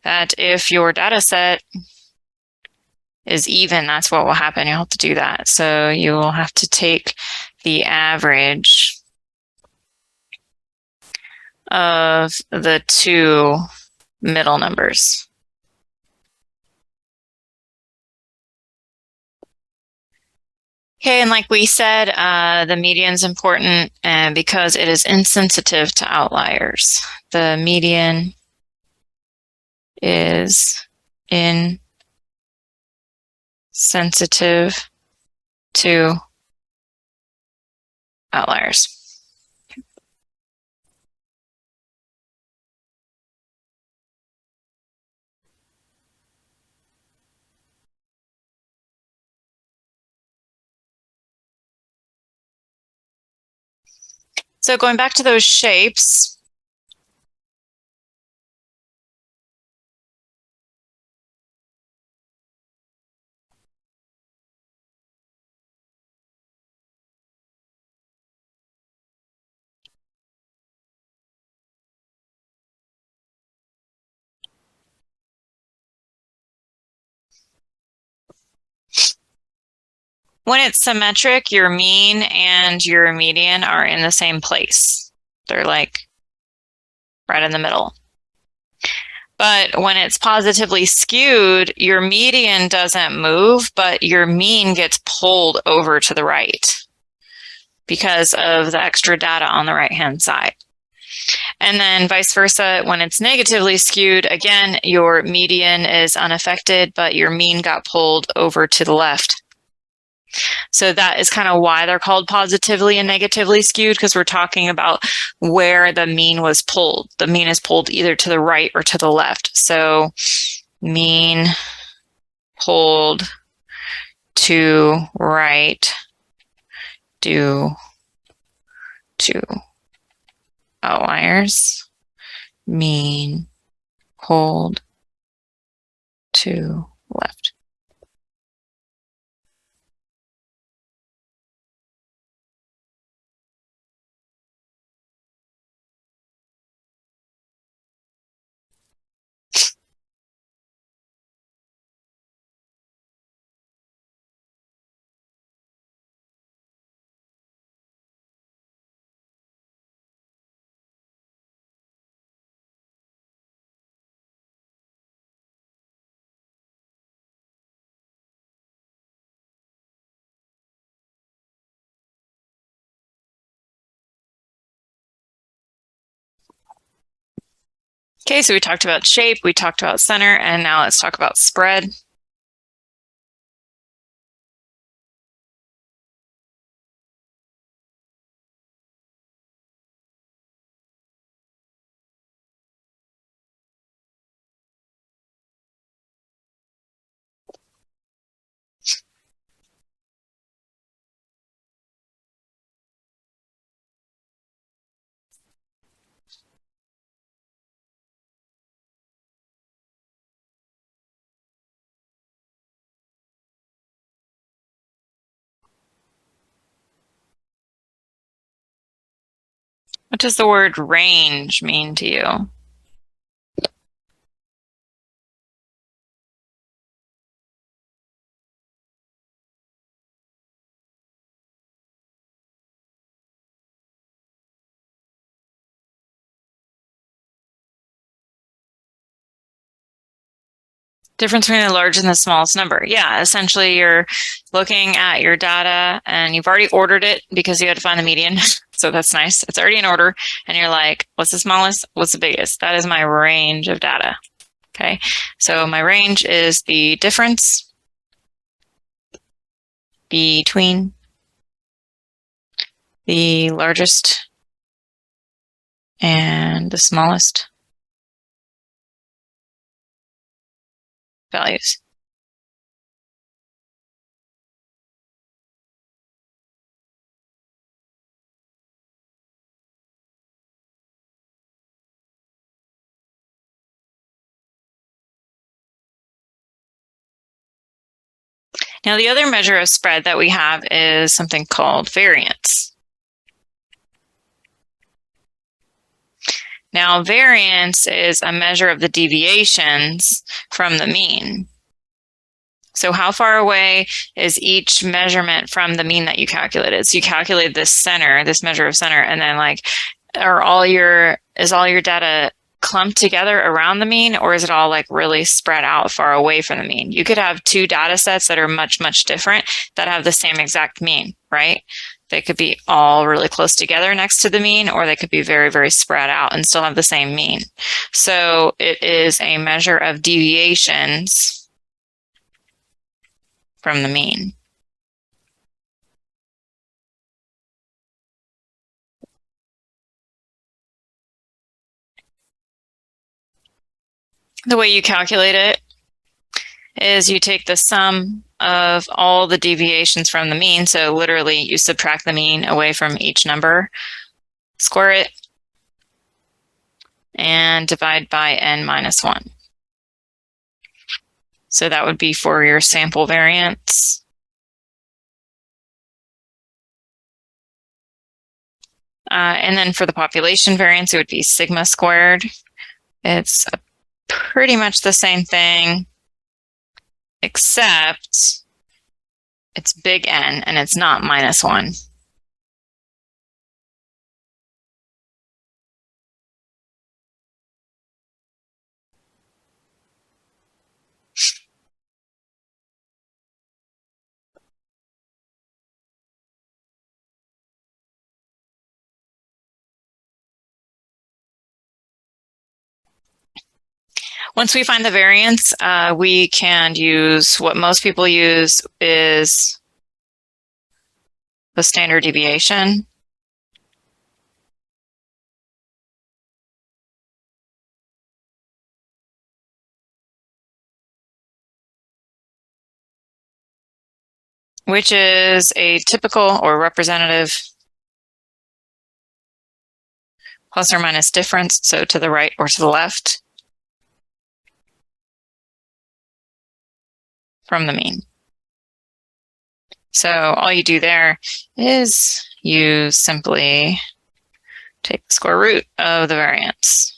that if your data set is even, that's what will happen. You'll have to do that. So you will have to take the average of the two middle numbers. Okay, and like we said, the median is important because it is insensitive to outliers. The median is insensitive to outliers. So going back to those shapes, when it's symmetric, your mean and your median are in the same place. They're like right in the middle. But when it's positively skewed, your median doesn't move, but your mean gets pulled over to the right because of the extra data on the right-hand side. And then vice versa, when it's negatively skewed, again, your median is unaffected, but your mean got pulled over to the left. So that is kind of why they're called positively and negatively skewed, because we're talking about where the mean was pulled. The mean is pulled either to the right or to the left. So mean pulled to right due to outliers. Mean pulled to left. Okay, so we talked about shape, we talked about center, and now let's talk about spread. What does the word range mean to you? Difference between the largest and the smallest number. Yeah, essentially you're looking at your data and you've already ordered it because you had to find the median. So that's nice. It's already in order. And you're like, what's the smallest? What's the biggest? That is my range of data. Okay. So my range is the difference between the largest and the smallest values. Now, the other measure of spread that we have is something called variance. Now, variance is a measure of the deviations from the mean. So how far away is each measurement from the mean that you calculated? So you calculate this center, this measure of center, and then like, is all your data clumped together around the mean, or is it all like really spread out far away from the mean? You could have two data sets that are much, much different that have the same exact mean, right? They could be all really close together next to the mean, or they could be very, very spread out and still have the same mean. So it is a measure of deviations from the mean. The way you calculate it is you take the sum of all the deviations from the mean. So literally you subtract the mean away from each number, square it, and divide by n minus 1. So that would be for your sample variance. And then for the population variance, it would be sigma squared. It's pretty much the same thing, except it's big N and it's not minus 1. Once we find the variance, we can use what most people use is the standard deviation. Which is a typical or representative plus or minus difference, so to the right or to the left from the mean. So all you do there is you simply take the square root of the variance.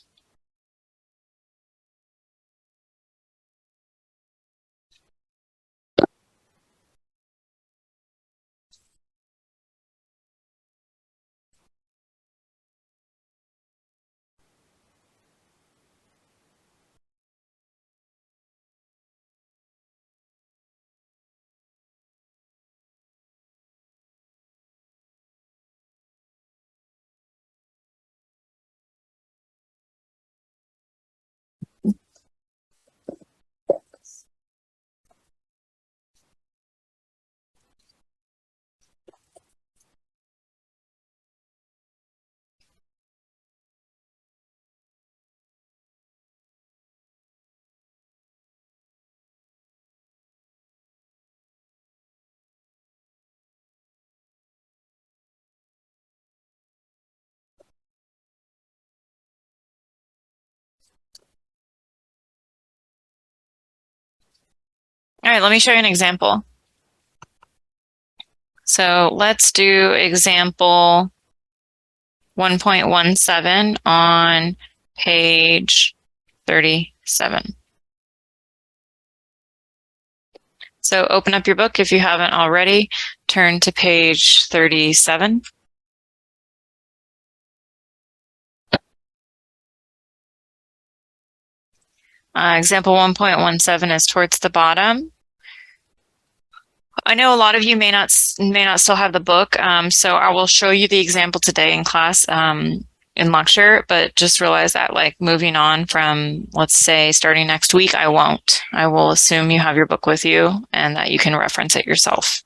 All right, let me show you an example. So let's do example 1.17 on page 37. So open up your book if you haven't already. Turn to page 37. Example 1.17 is towards the bottom. I know a lot of you may not still have the book, so I will show you the example today in class in lecture, but just realize that like moving on from, let's say, starting next week, I won't. I will assume you have your book with you and that you can reference it yourself.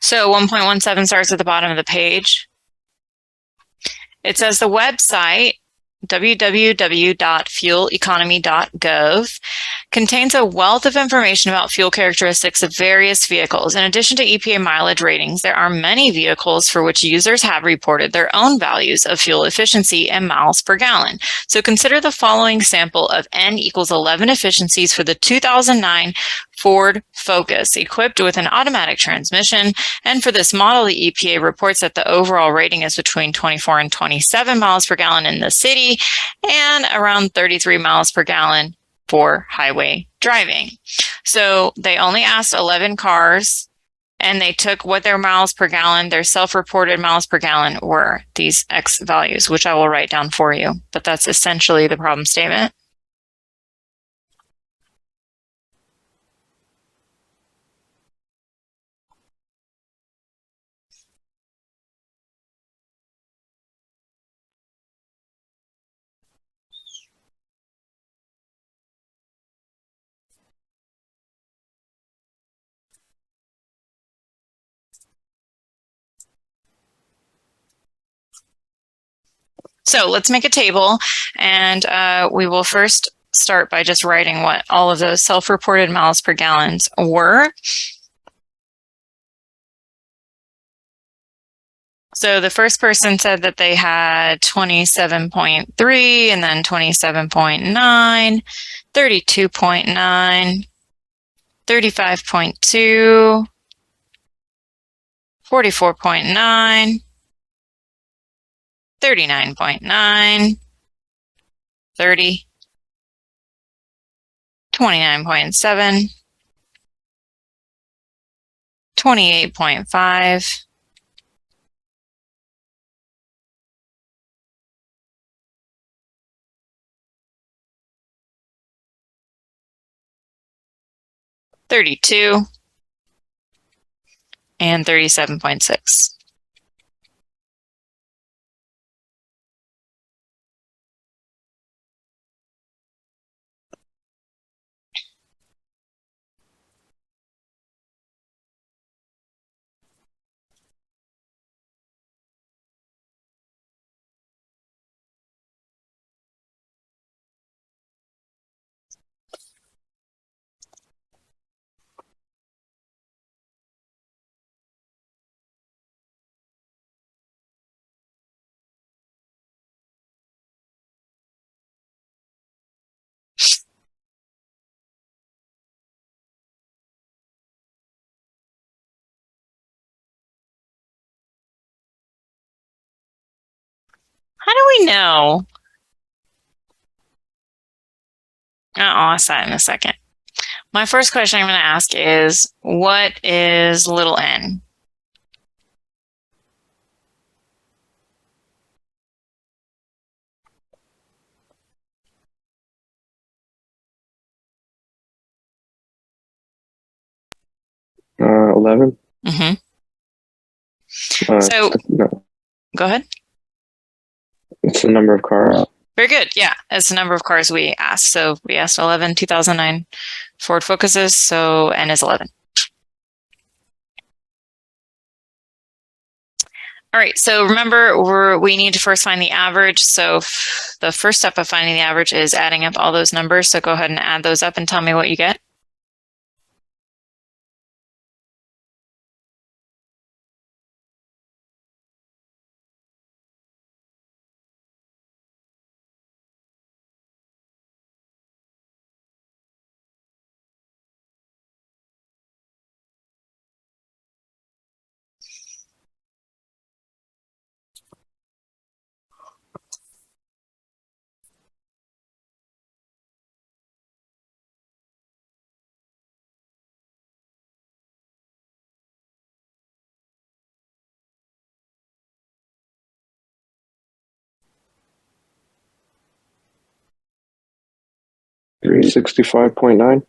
So 1.17 starts at the bottom of the page. It says the website www.fueleconomy.gov contains a wealth of information about fuel characteristics of various vehicles. In addition to EPA mileage ratings, there are many vehicles for which users have reported their own values of fuel efficiency in miles per gallon. So consider the following sample of N equals 11 efficiencies for the 2009 Ford Focus equipped with an automatic transmission. And for this model, the EPA reports that the overall rating is between 24 and 27 miles per gallon in the city and around 33 miles per gallon for highway driving. So they only asked 11 cars and they took what their miles per gallon, their self-reported miles per gallon were, these X values, which I will write down for you. But that's essentially the problem statement. So let's make a table, and we will first start by just writing what all of those self-reported miles per gallons were. So the first person said that they had 27.3 and then 27.9, 32.9, 35.2, 44.9, 39.9, 30, 29.7, 28.5, 32, and 37.6. How do we know? I'll ask that in a second. My first question I'm going to ask is, what is little n? Uh, 11. Mm-hmm. So, No, go ahead. it's the number of cars. Very good. Yeah, it's the number of cars we asked. So we asked 11 2009 Ford Focuses, so N is 11. All right, so remember, we need to first find the average. So the first step of finding the average is adding up all those numbers. So go ahead and add those up and tell me what you get. 365.9.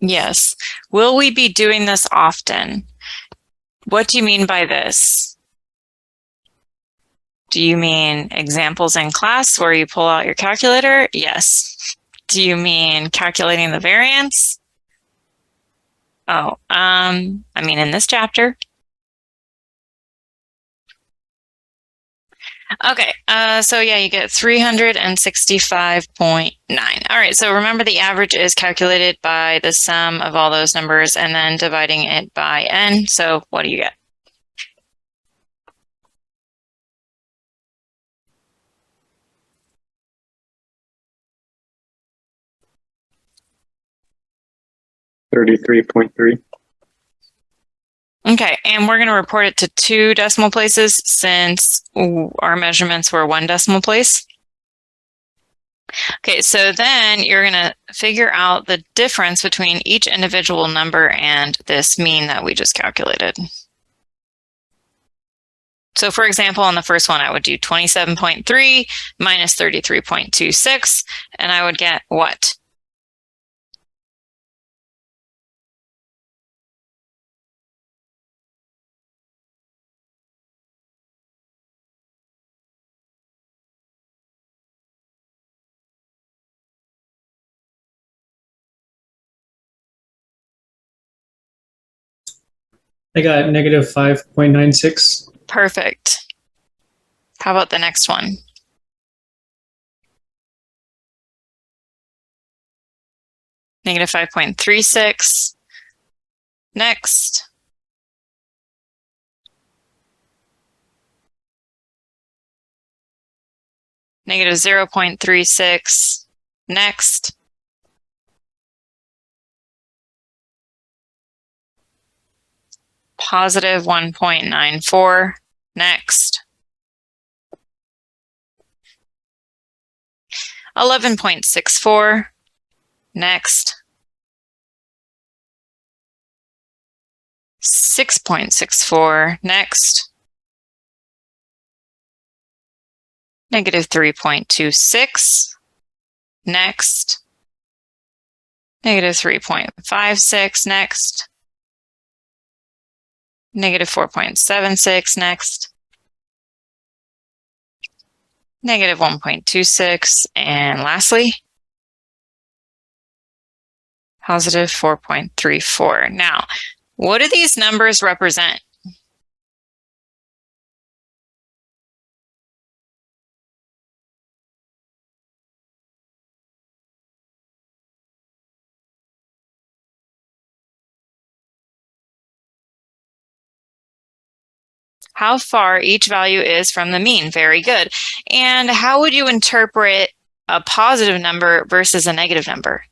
Yes. Will we be doing this often? What do you mean by this? Do you mean examples in class where you pull out your calculator? Yes. Do you mean calculating the variance? Oh, I mean in this chapter. Okay, so yeah, you get 365.9. All right, so remember the average is calculated by the sum of all those numbers and then dividing it by n. So what do you get? $33.3. Okay, and we're going to report it to 2 decimal places since our measurements were 1 decimal place. Okay, so then you're going to figure out the difference between each individual number and this mean that we just calculated. So for example, on the first one, I would do 27.3 minus 33.26, and I would get what? I got negative 5.96. Perfect. How about the next one? Negative 5.36. Next. Negative 0.36. Next. Positive 1.94. Next. 11.64. Next. 6.64. Next. Negative 3.26. Next. Negative 3.56. Next. Negative 4.76. Next. Negative 1.26. And lastly, positive 4.34. Now, what do these numbers represent? How far each value is from the mean. Very good. And how would you interpret a positive number versus a negative number?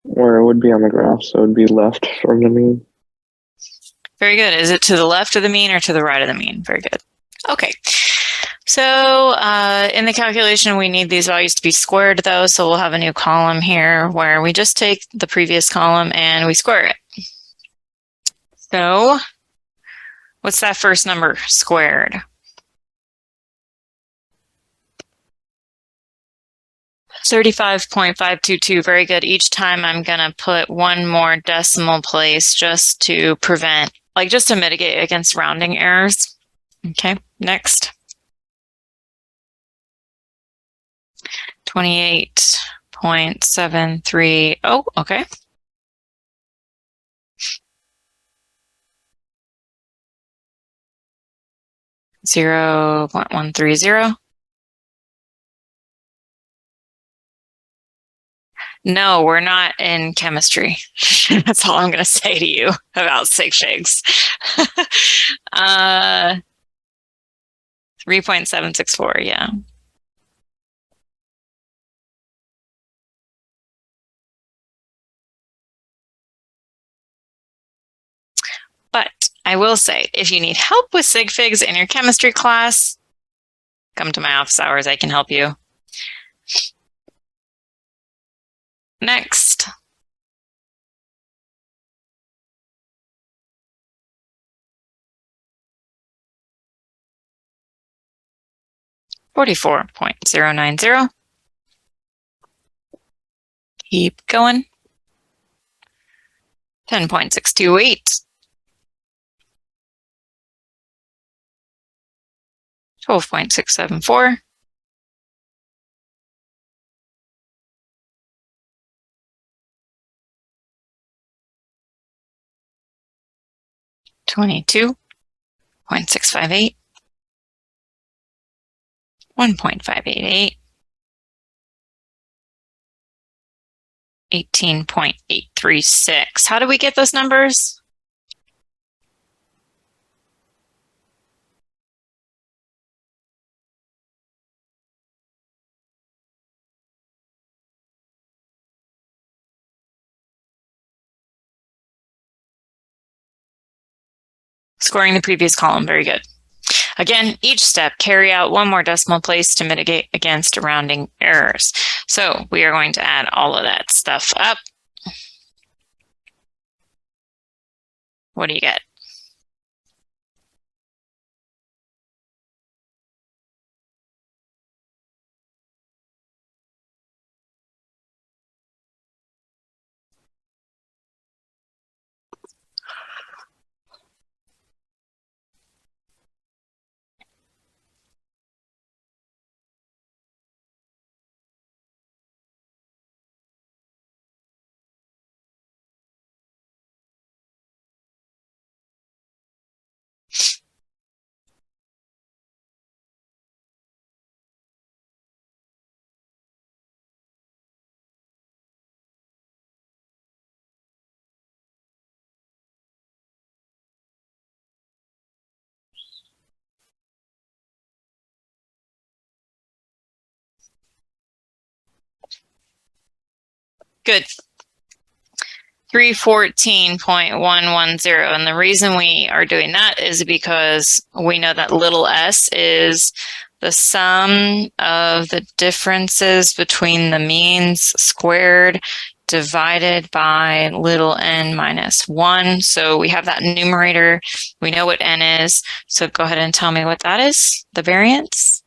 Where it would be on the graph, so it would be left from the mean. Very good. Is it to the left of the mean or to the right of the mean? Very good. Okay. So in the calculation, we need these values to be squared though. So we'll have a new column here where we just take the previous column and we square it. So what's that first number squared? $35.522. Very good. Each time I'm going to put one more decimal place just to prevent, like just to mitigate against rounding errors. Okay, next. 28.730. Oh, okay. $0.130. No, we're not in chemistry. That's all I'm going to say to you about sig figs. 3.764, yeah. But I will say, if you need help with sig figs in your chemistry class, come to my office hours. I can help you. Next, 44.090. Keep going. 10.628. 12.674. 22.658. 1.588. 18.836. How do we get those numbers? Scoring the previous column, very good. Again, each step, carry out one more decimal place to mitigate against rounding errors. So we are going to add all of that stuff up. What do you get? Good. 314.110. And the reason we are doing that is because we know that little s is the sum of the differences between the means squared divided by little n minus 1. So we have that numerator. We know what n is. So go ahead and tell me what that is, the variance.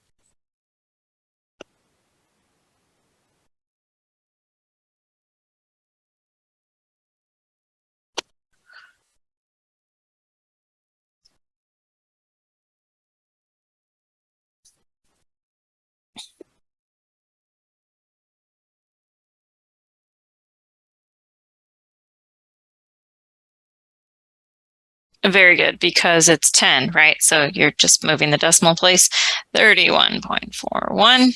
Very good, because it's 10, right? So you're just moving the decimal place, 31.41.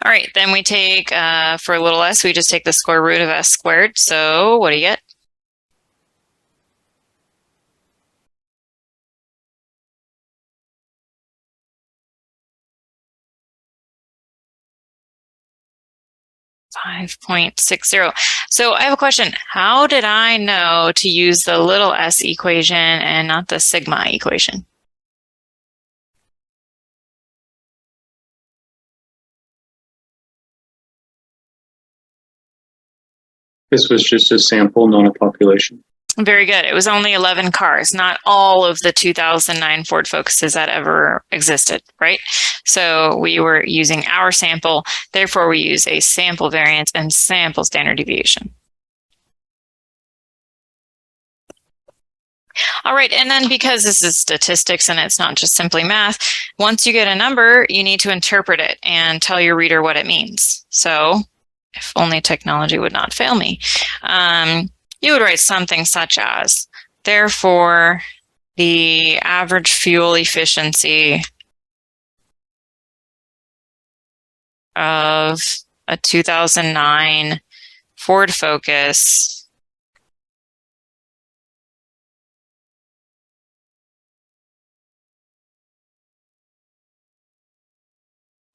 All right, then we take, for little s, we just take the square root of s squared. So what do you get? .60. So I have a question. How did I know to use the little s equation and not the sigma equation? This was just a sample, not a population. Very good. It was only 11 cars, not all of the 2009 Ford Focuses that ever existed, right? So we were using our sample, therefore we use a sample variance and sample standard deviation. All right, and then because this is statistics and it's not just simply math, once you get a number, you need to interpret it and tell your reader what it means. So if only technology would not fail me. You would write something such as, therefore, the average fuel efficiency of a 2009 Ford Focus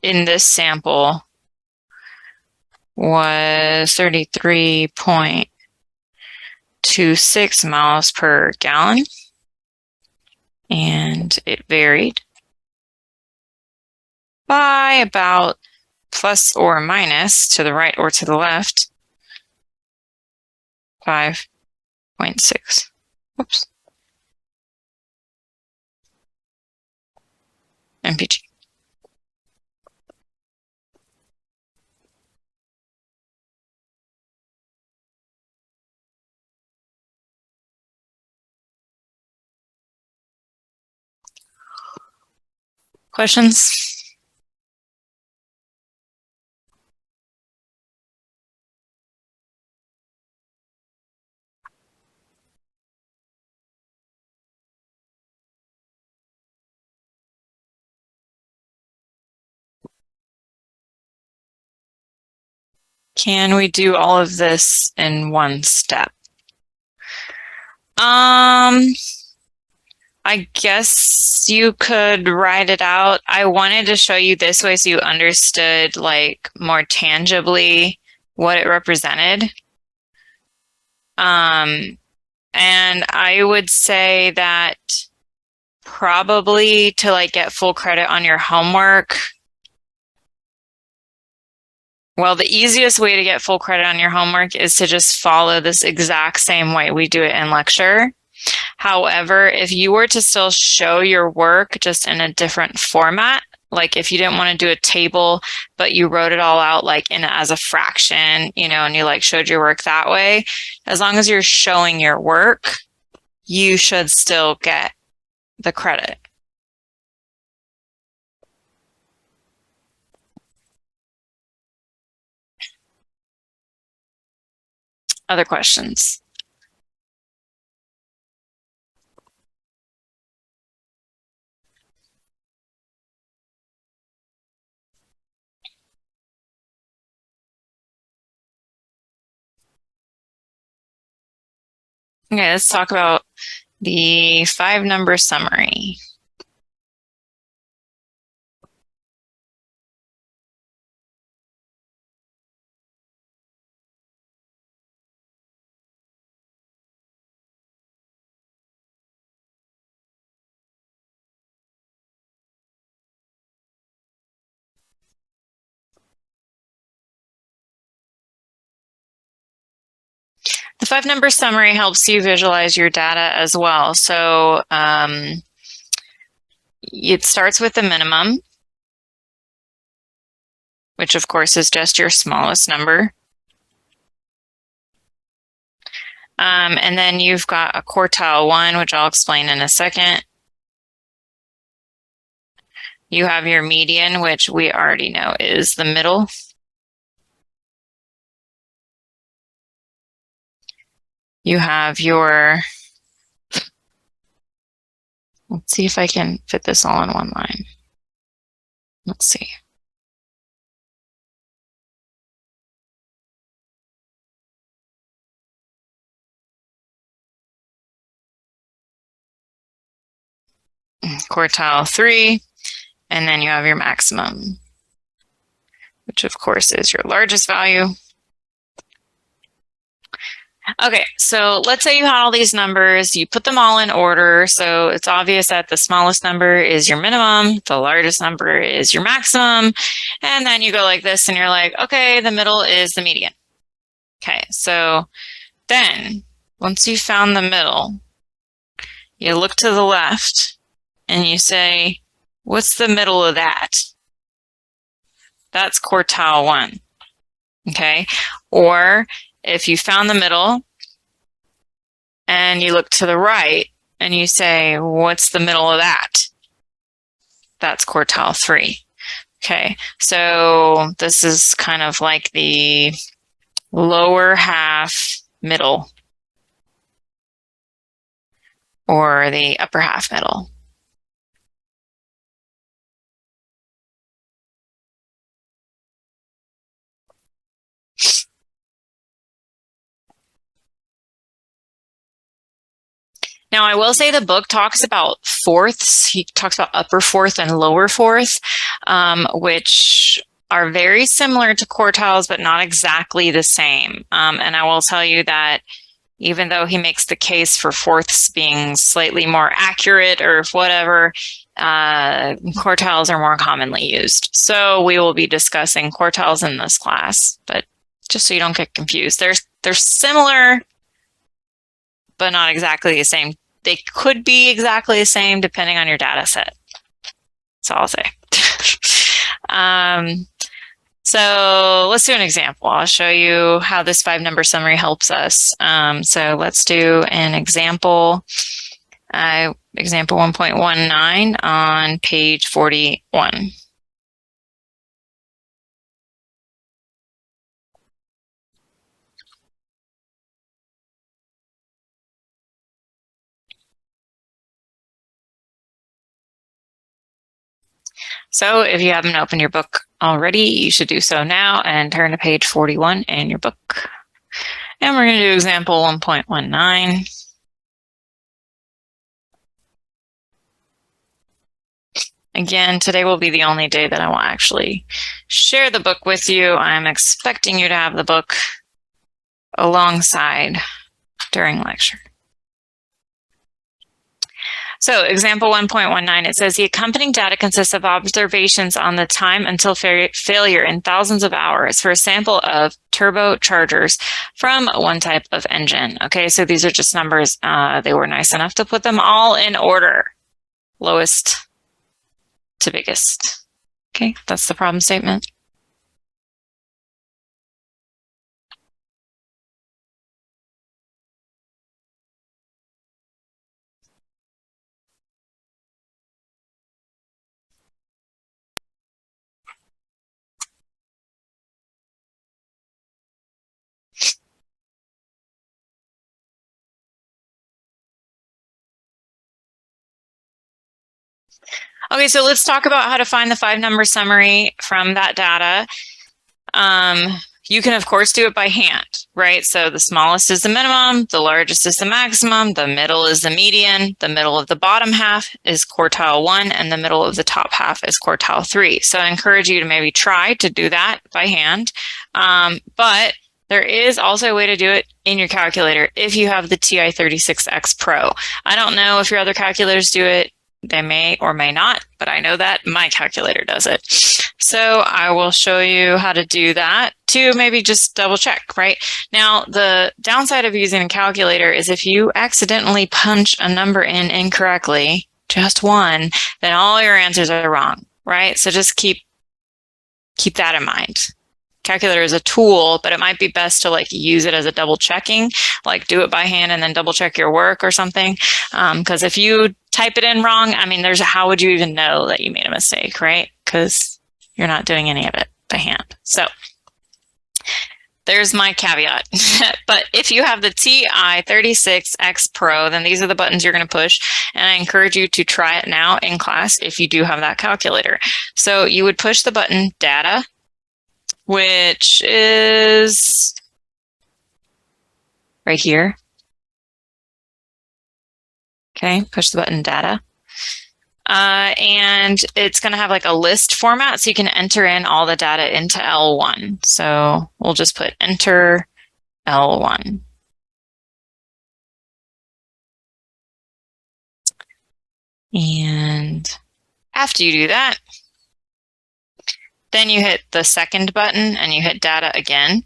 in this sample was 33.26 miles per gallon, and it varied by about plus or minus to the right or to the left 5.6. Whoops. mpg. Questions? Can we do all of this in one step? I guess you could write it out. I wanted to show you this way so you understood like more tangibly what it represented. And I would say that probably to like get full credit on your homework. Well, the easiest way to get full credit on your homework is to just follow this exact same way we do it in lecture. However, if you were to still show your work just in a different format, like if you didn't want to do a table, but you wrote it all out like in as a fraction, you know, and you like showed your work that way, as long as you're showing your work, you should still get the credit. Other questions? Okay, let's talk about the 5-number summary. The 5-number summary helps you visualize your data as well. So it starts with the minimum, which of course is just your smallest number. And then you've got a quartile 1, which I'll explain in a second. You have your median, which we already know is the middle. You have your, let's see if I can fit this all in one line. Let's see. Quartile 3, and then you have your maximum, which of course is your largest value. Okay, so let's say you had all these numbers, you put them all in order, so it's obvious that the smallest number is your minimum, the largest number is your maximum, and then you go like this and you're like, okay, the middle is the median. Okay, so then once you found the middle, you look to the left and you say, what's the middle of that? That's quartile 1. Okay, or if you found the middle and you look to the right and you say, what's the middle of that? That's quartile 3. Okay, so this is kind of like the lower half middle or the upper half middle. Now, I will say the book talks about fourths. He talks about upper fourth and lower fourth, which are very similar to quartiles, but not exactly the same. And I will tell you that even though he makes the case for fourths being slightly more accurate or whatever, quartiles are more commonly used. So we will be discussing quartiles in this class, but just so you don't get confused, they're similar, but not exactly the same. They could be exactly the same depending on your data set. That's all I'll say. So let's do an example. I'll show you how this 5-number summary helps us. So let's do an example. Example 1.19 on page 41. So if you haven't opened your book already, you should do so now and turn to page 41 in your book. And we're going to do example 1.19. Again, today will be the only day that I will actually share the book with you. I'm expecting you to have the book alongside during lecture. So example 1.19, it says the accompanying data consists of observations on the time until failure in thousands of hours for a sample of turbochargers from one type of engine. Okay, so these are just numbers. They were nice enough to put them all in order, lowest to biggest. Okay, that's the problem statement. Okay, so let's talk about how to find the 5-number summary from that data. You can, of course, do it by hand, right? So the smallest is the minimum, the largest is the maximum, the middle is the median, the middle of the bottom half is quartile 1, and the middle of the top half is quartile 3. So I encourage you to maybe try to do that by hand. But there is also a way to do it in your calculator if you have the TI-36X Pro. I don't know if your other calculators do it. They may or may not, but I know that my calculator does it. So I will show you how to do that to maybe just double check, right? Now, the downside of using a calculator is if you accidentally punch a number in incorrectly, just one, then all your answers are wrong, right? So just keep that in mind. Calculator is a tool, but it might be best to like use it as a double checking, like do it by hand and then double check your work or something. Because if you type it in wrong, I mean, how would you even know that you made a mistake, right? Because you're not doing any of it by hand. So there's my caveat. But if you have the TI-36X Pro, then these are the buttons you're going to push. And I encourage you to try it now in class if you do have that calculator. So you would push the button Data, which is right here. Okay, push the button Data. And it's going to have like a list format, so you can enter in all the data into L1. So we'll just put enter L1. And after you do that, then you hit the second button and you hit data again.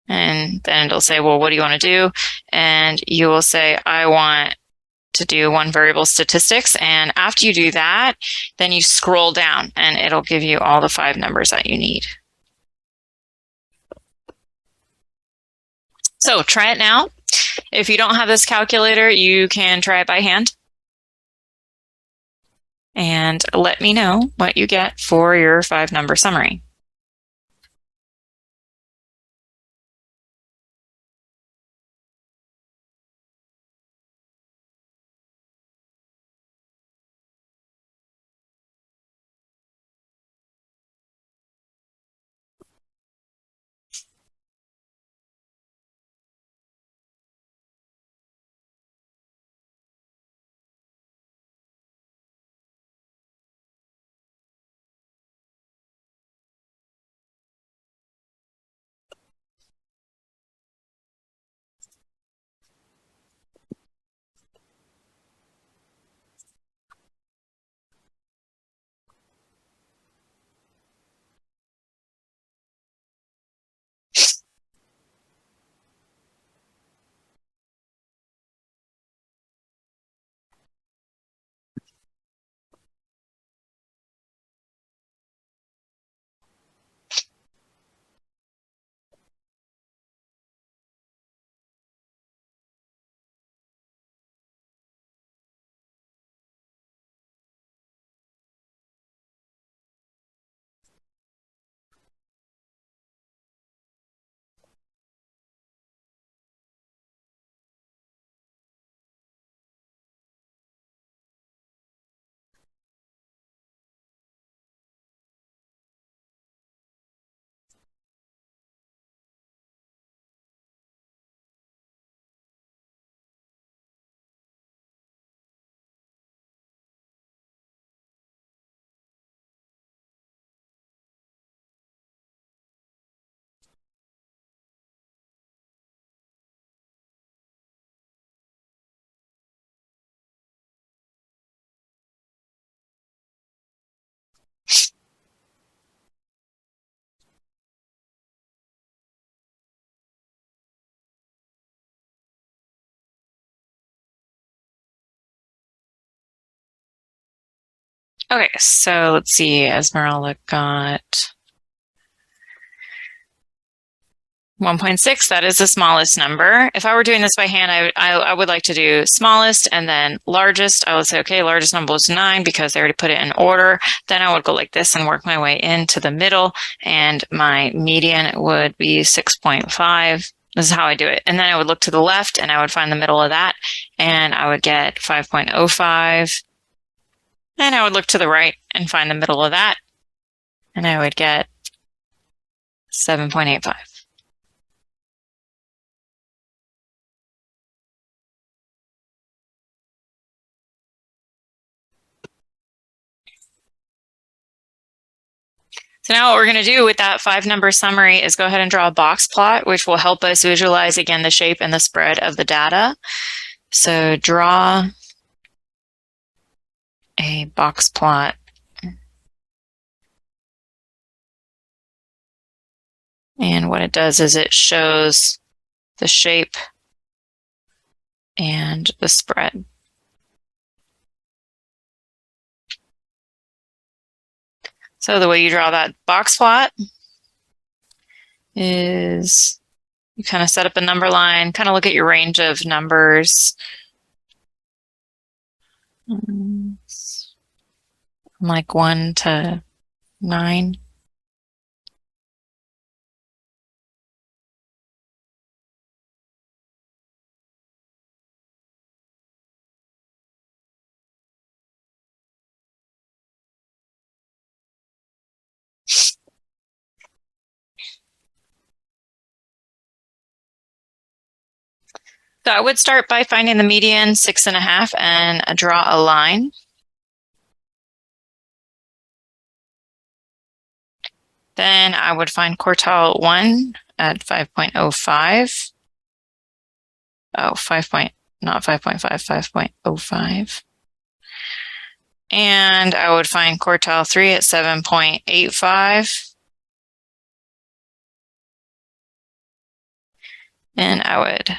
And then it'll say, well, what do you want to do? And you will say, I want to do one variable statistics. And after you do that, then you scroll down and it'll give you all the 5 numbers that you need. So try it now. If you don't have this calculator, you can try it by hand. And let me know what you get for your 5-number summary. Okay, so let's see. Esmeralda got 1.6. That is the smallest number. If I were doing this by hand, I would like to do smallest and then largest. I would say, okay, largest number is 9 because I already put it in order. Then I would go like this and work my way into the middle, and my median would be 6.5. This is how I do it. And then I would look to the left and I would find the middle of that, and I would get 5.05. And I would look to the right and find the middle of that, and I would get 7.85. So now what we're going to do with that 5-number summary is go ahead and draw a box plot, which will help us visualize, again, the shape and the spread of the data. So draw a box plot. And what it does is it shows the shape and the spread. So the way you draw that box plot is you kind of set up a number line, kind of look at your range of numbers. Like 1 to 9. So I would start by finding the median, 6.5, and draw a line. Then I would find quartile 1 at 5.05. Oh, 5 point, not 5.5, 5.05. And I would find quartile 3 at 7.85. And I would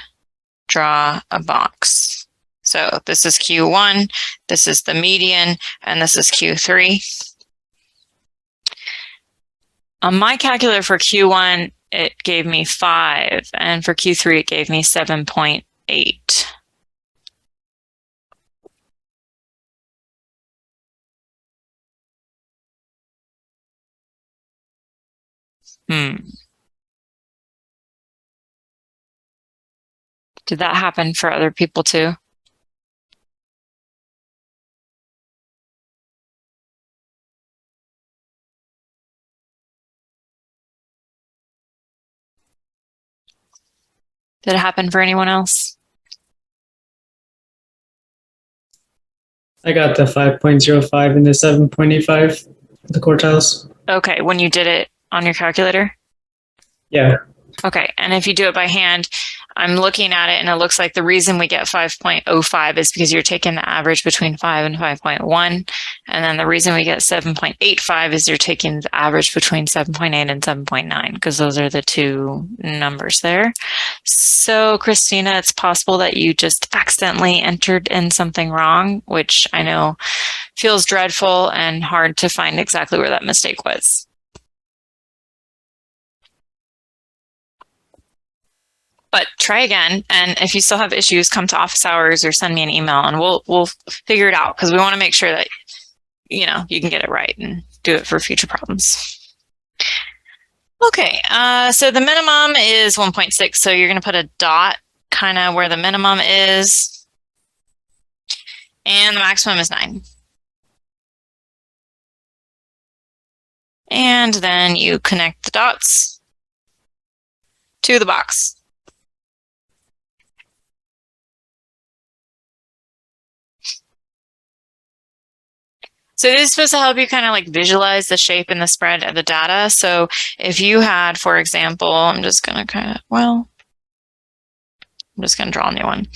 draw a box. So this is Q1, this is the median, and this is Q3. On my calculator for Q1, it gave me 5, and for Q3, it gave me 7.8. Did that happen for other people too? Did it happen for anyone else? I got the 5.05 and the 7.85, the quartiles. Okay, when you did it on your calculator? Yeah. Okay, and if you do it by hand, I'm looking at it and it looks like the reason we get 5.05 is because you're taking the average between 5 and 5.1. And then the reason we get 7.85 is you're taking the average between 7.8 and 7.9, because those are the two numbers there. So Christina, it's possible that you just accidentally entered in something wrong, which I know feels dreadful and hard to find exactly where that mistake was. But try again, and if you still have issues, come to office hours or send me an email, and we'll figure it out, because we want to make sure that you can get it right and do it for future problems. Okay, so the minimum is 1.6, so you're going to put a dot kind of where the minimum is, and the maximum is 9. And then you connect the dots to the box. So it is supposed to help you kind of like visualize the shape and the spread of the data. So if you had, for example, I'm just going to draw a new one.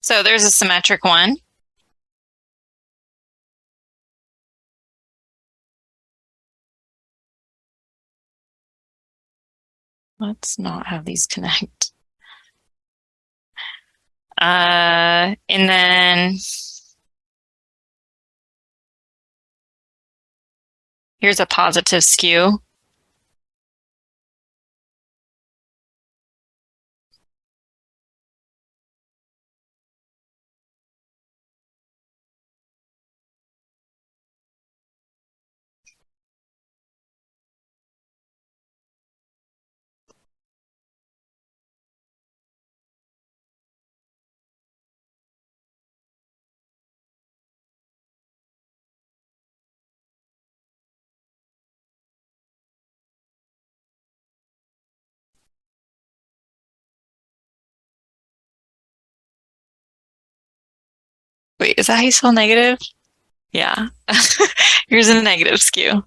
So there's a symmetric one. Let's not have these connect. And then here's a positive skew. Wait, is that how you spell negative? Yeah. Here's a negative skew.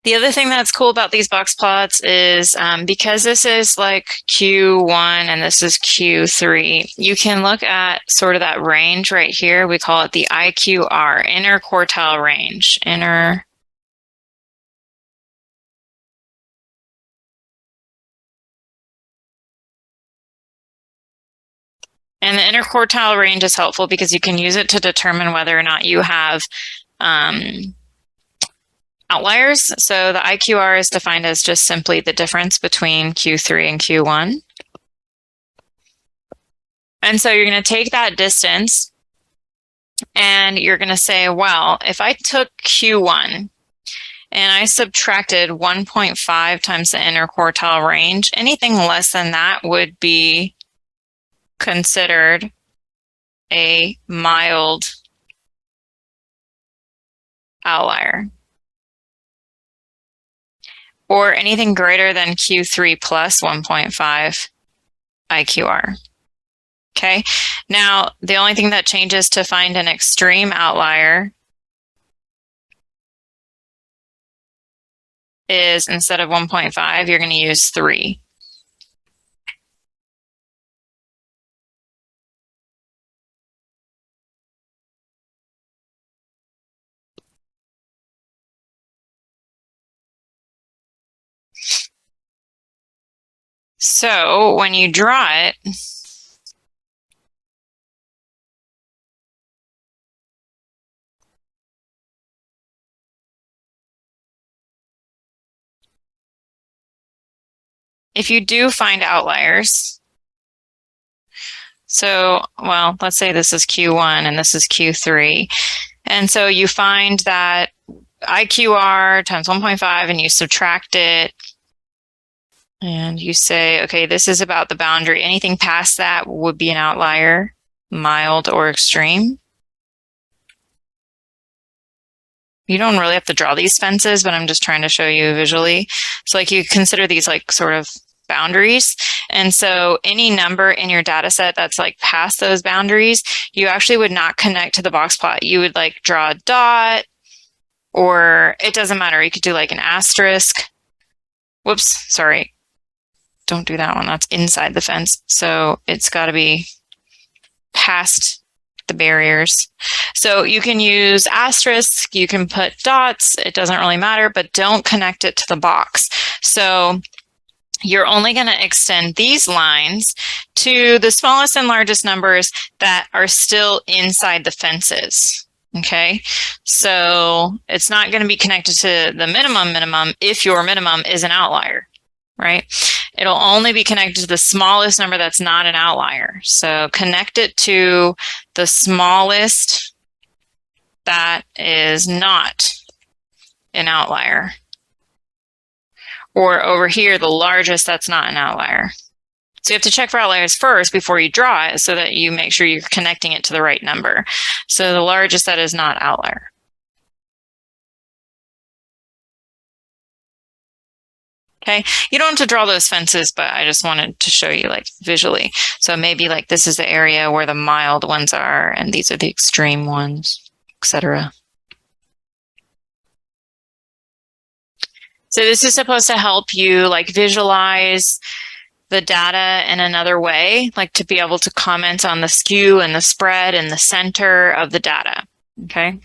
The other thing that's cool about these box plots is because this is like Q1 and this is Q3, you can look at sort of that range right here. We call it the IQR, inner quartile range. Inner. And the interquartile range is helpful because you can use it to determine whether or not you have outliers. So the IQR is defined as just simply the difference between Q3 and Q1. And so you're going to take that distance and you're going to say, well, if I took Q1 and I subtracted 1.5 times the interquartile range, anything less than that would be considered a mild outlier. Or anything greater than Q3 plus 1.5 IQR. Okay, now the only thing that changes to find an extreme outlier is instead of 1.5, you're going to use 3. So when you draw it, if you do find outliers, so, well, let's say this is Q1 and this is Q3. And so you find that IQR times 1.5 and you subtract it. And you say, okay, this is about the boundary. Anything past that would be an outlier, mild or extreme. You don't really have to draw these fences, but I'm just trying to show you visually. So like you consider these like sort of boundaries. And so any number in your data set that's like past those boundaries, you actually would not connect to the box plot. You would like draw a dot, or it doesn't matter. You could do like an asterisk. Whoops, sorry. Don't do that one. That's inside the fence. So it's got to be past the barriers. So you can use asterisks, you can put dots, it doesn't really matter, but don't connect it to the box. So you're only going to extend these lines to the smallest and largest numbers that are still inside the fences. Okay, so it's not going to be connected to the minimum if your minimum is an outlier, right? It'll only be connected to the smallest number that's not an outlier. So connect it to the smallest that is not an outlier. Or over here, the largest that's not an outlier. So you have to check for outliers first before you draw it so that you make sure you're connecting it to the right number. So the largest that is not outlier. Okay. You don't have to draw those fences, but I just wanted to show you like visually. So maybe like this is the area where the mild ones are, and these are the extreme ones, etc. So this is supposed to help you like visualize the data in another way, like to be able to comment on the skew and the spread and the center of the data. Okay.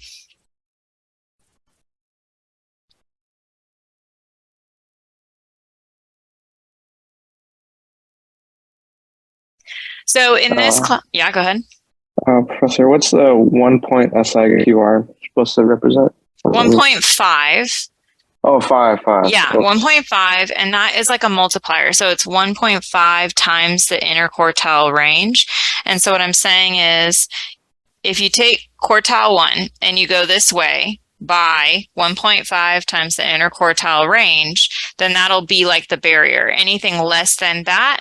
So in this class, yeah, go ahead. Professor, what's the 1 point SIQR supposed to represent? 1.5. Oh, 5. Yeah, 1.5, and that is like a multiplier. So it's 1.5 times the interquartile range. And so what I'm saying is, if you take quartile 1 and you go this way by 1.5 times the interquartile range, then that'll be like the barrier. Anything less than that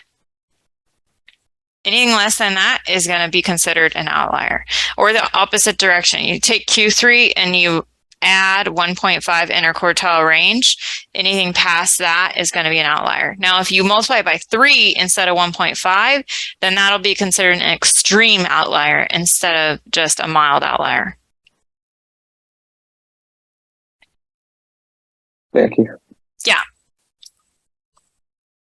is going to be considered an outlier. Or the opposite direction. You take Q3 and you add 1.5 interquartile range. Anything past that is going to be an outlier. Now, if you multiply by 3 instead of 1.5, then that'll be considered an extreme outlier instead of just a mild outlier. Thank you. Yeah.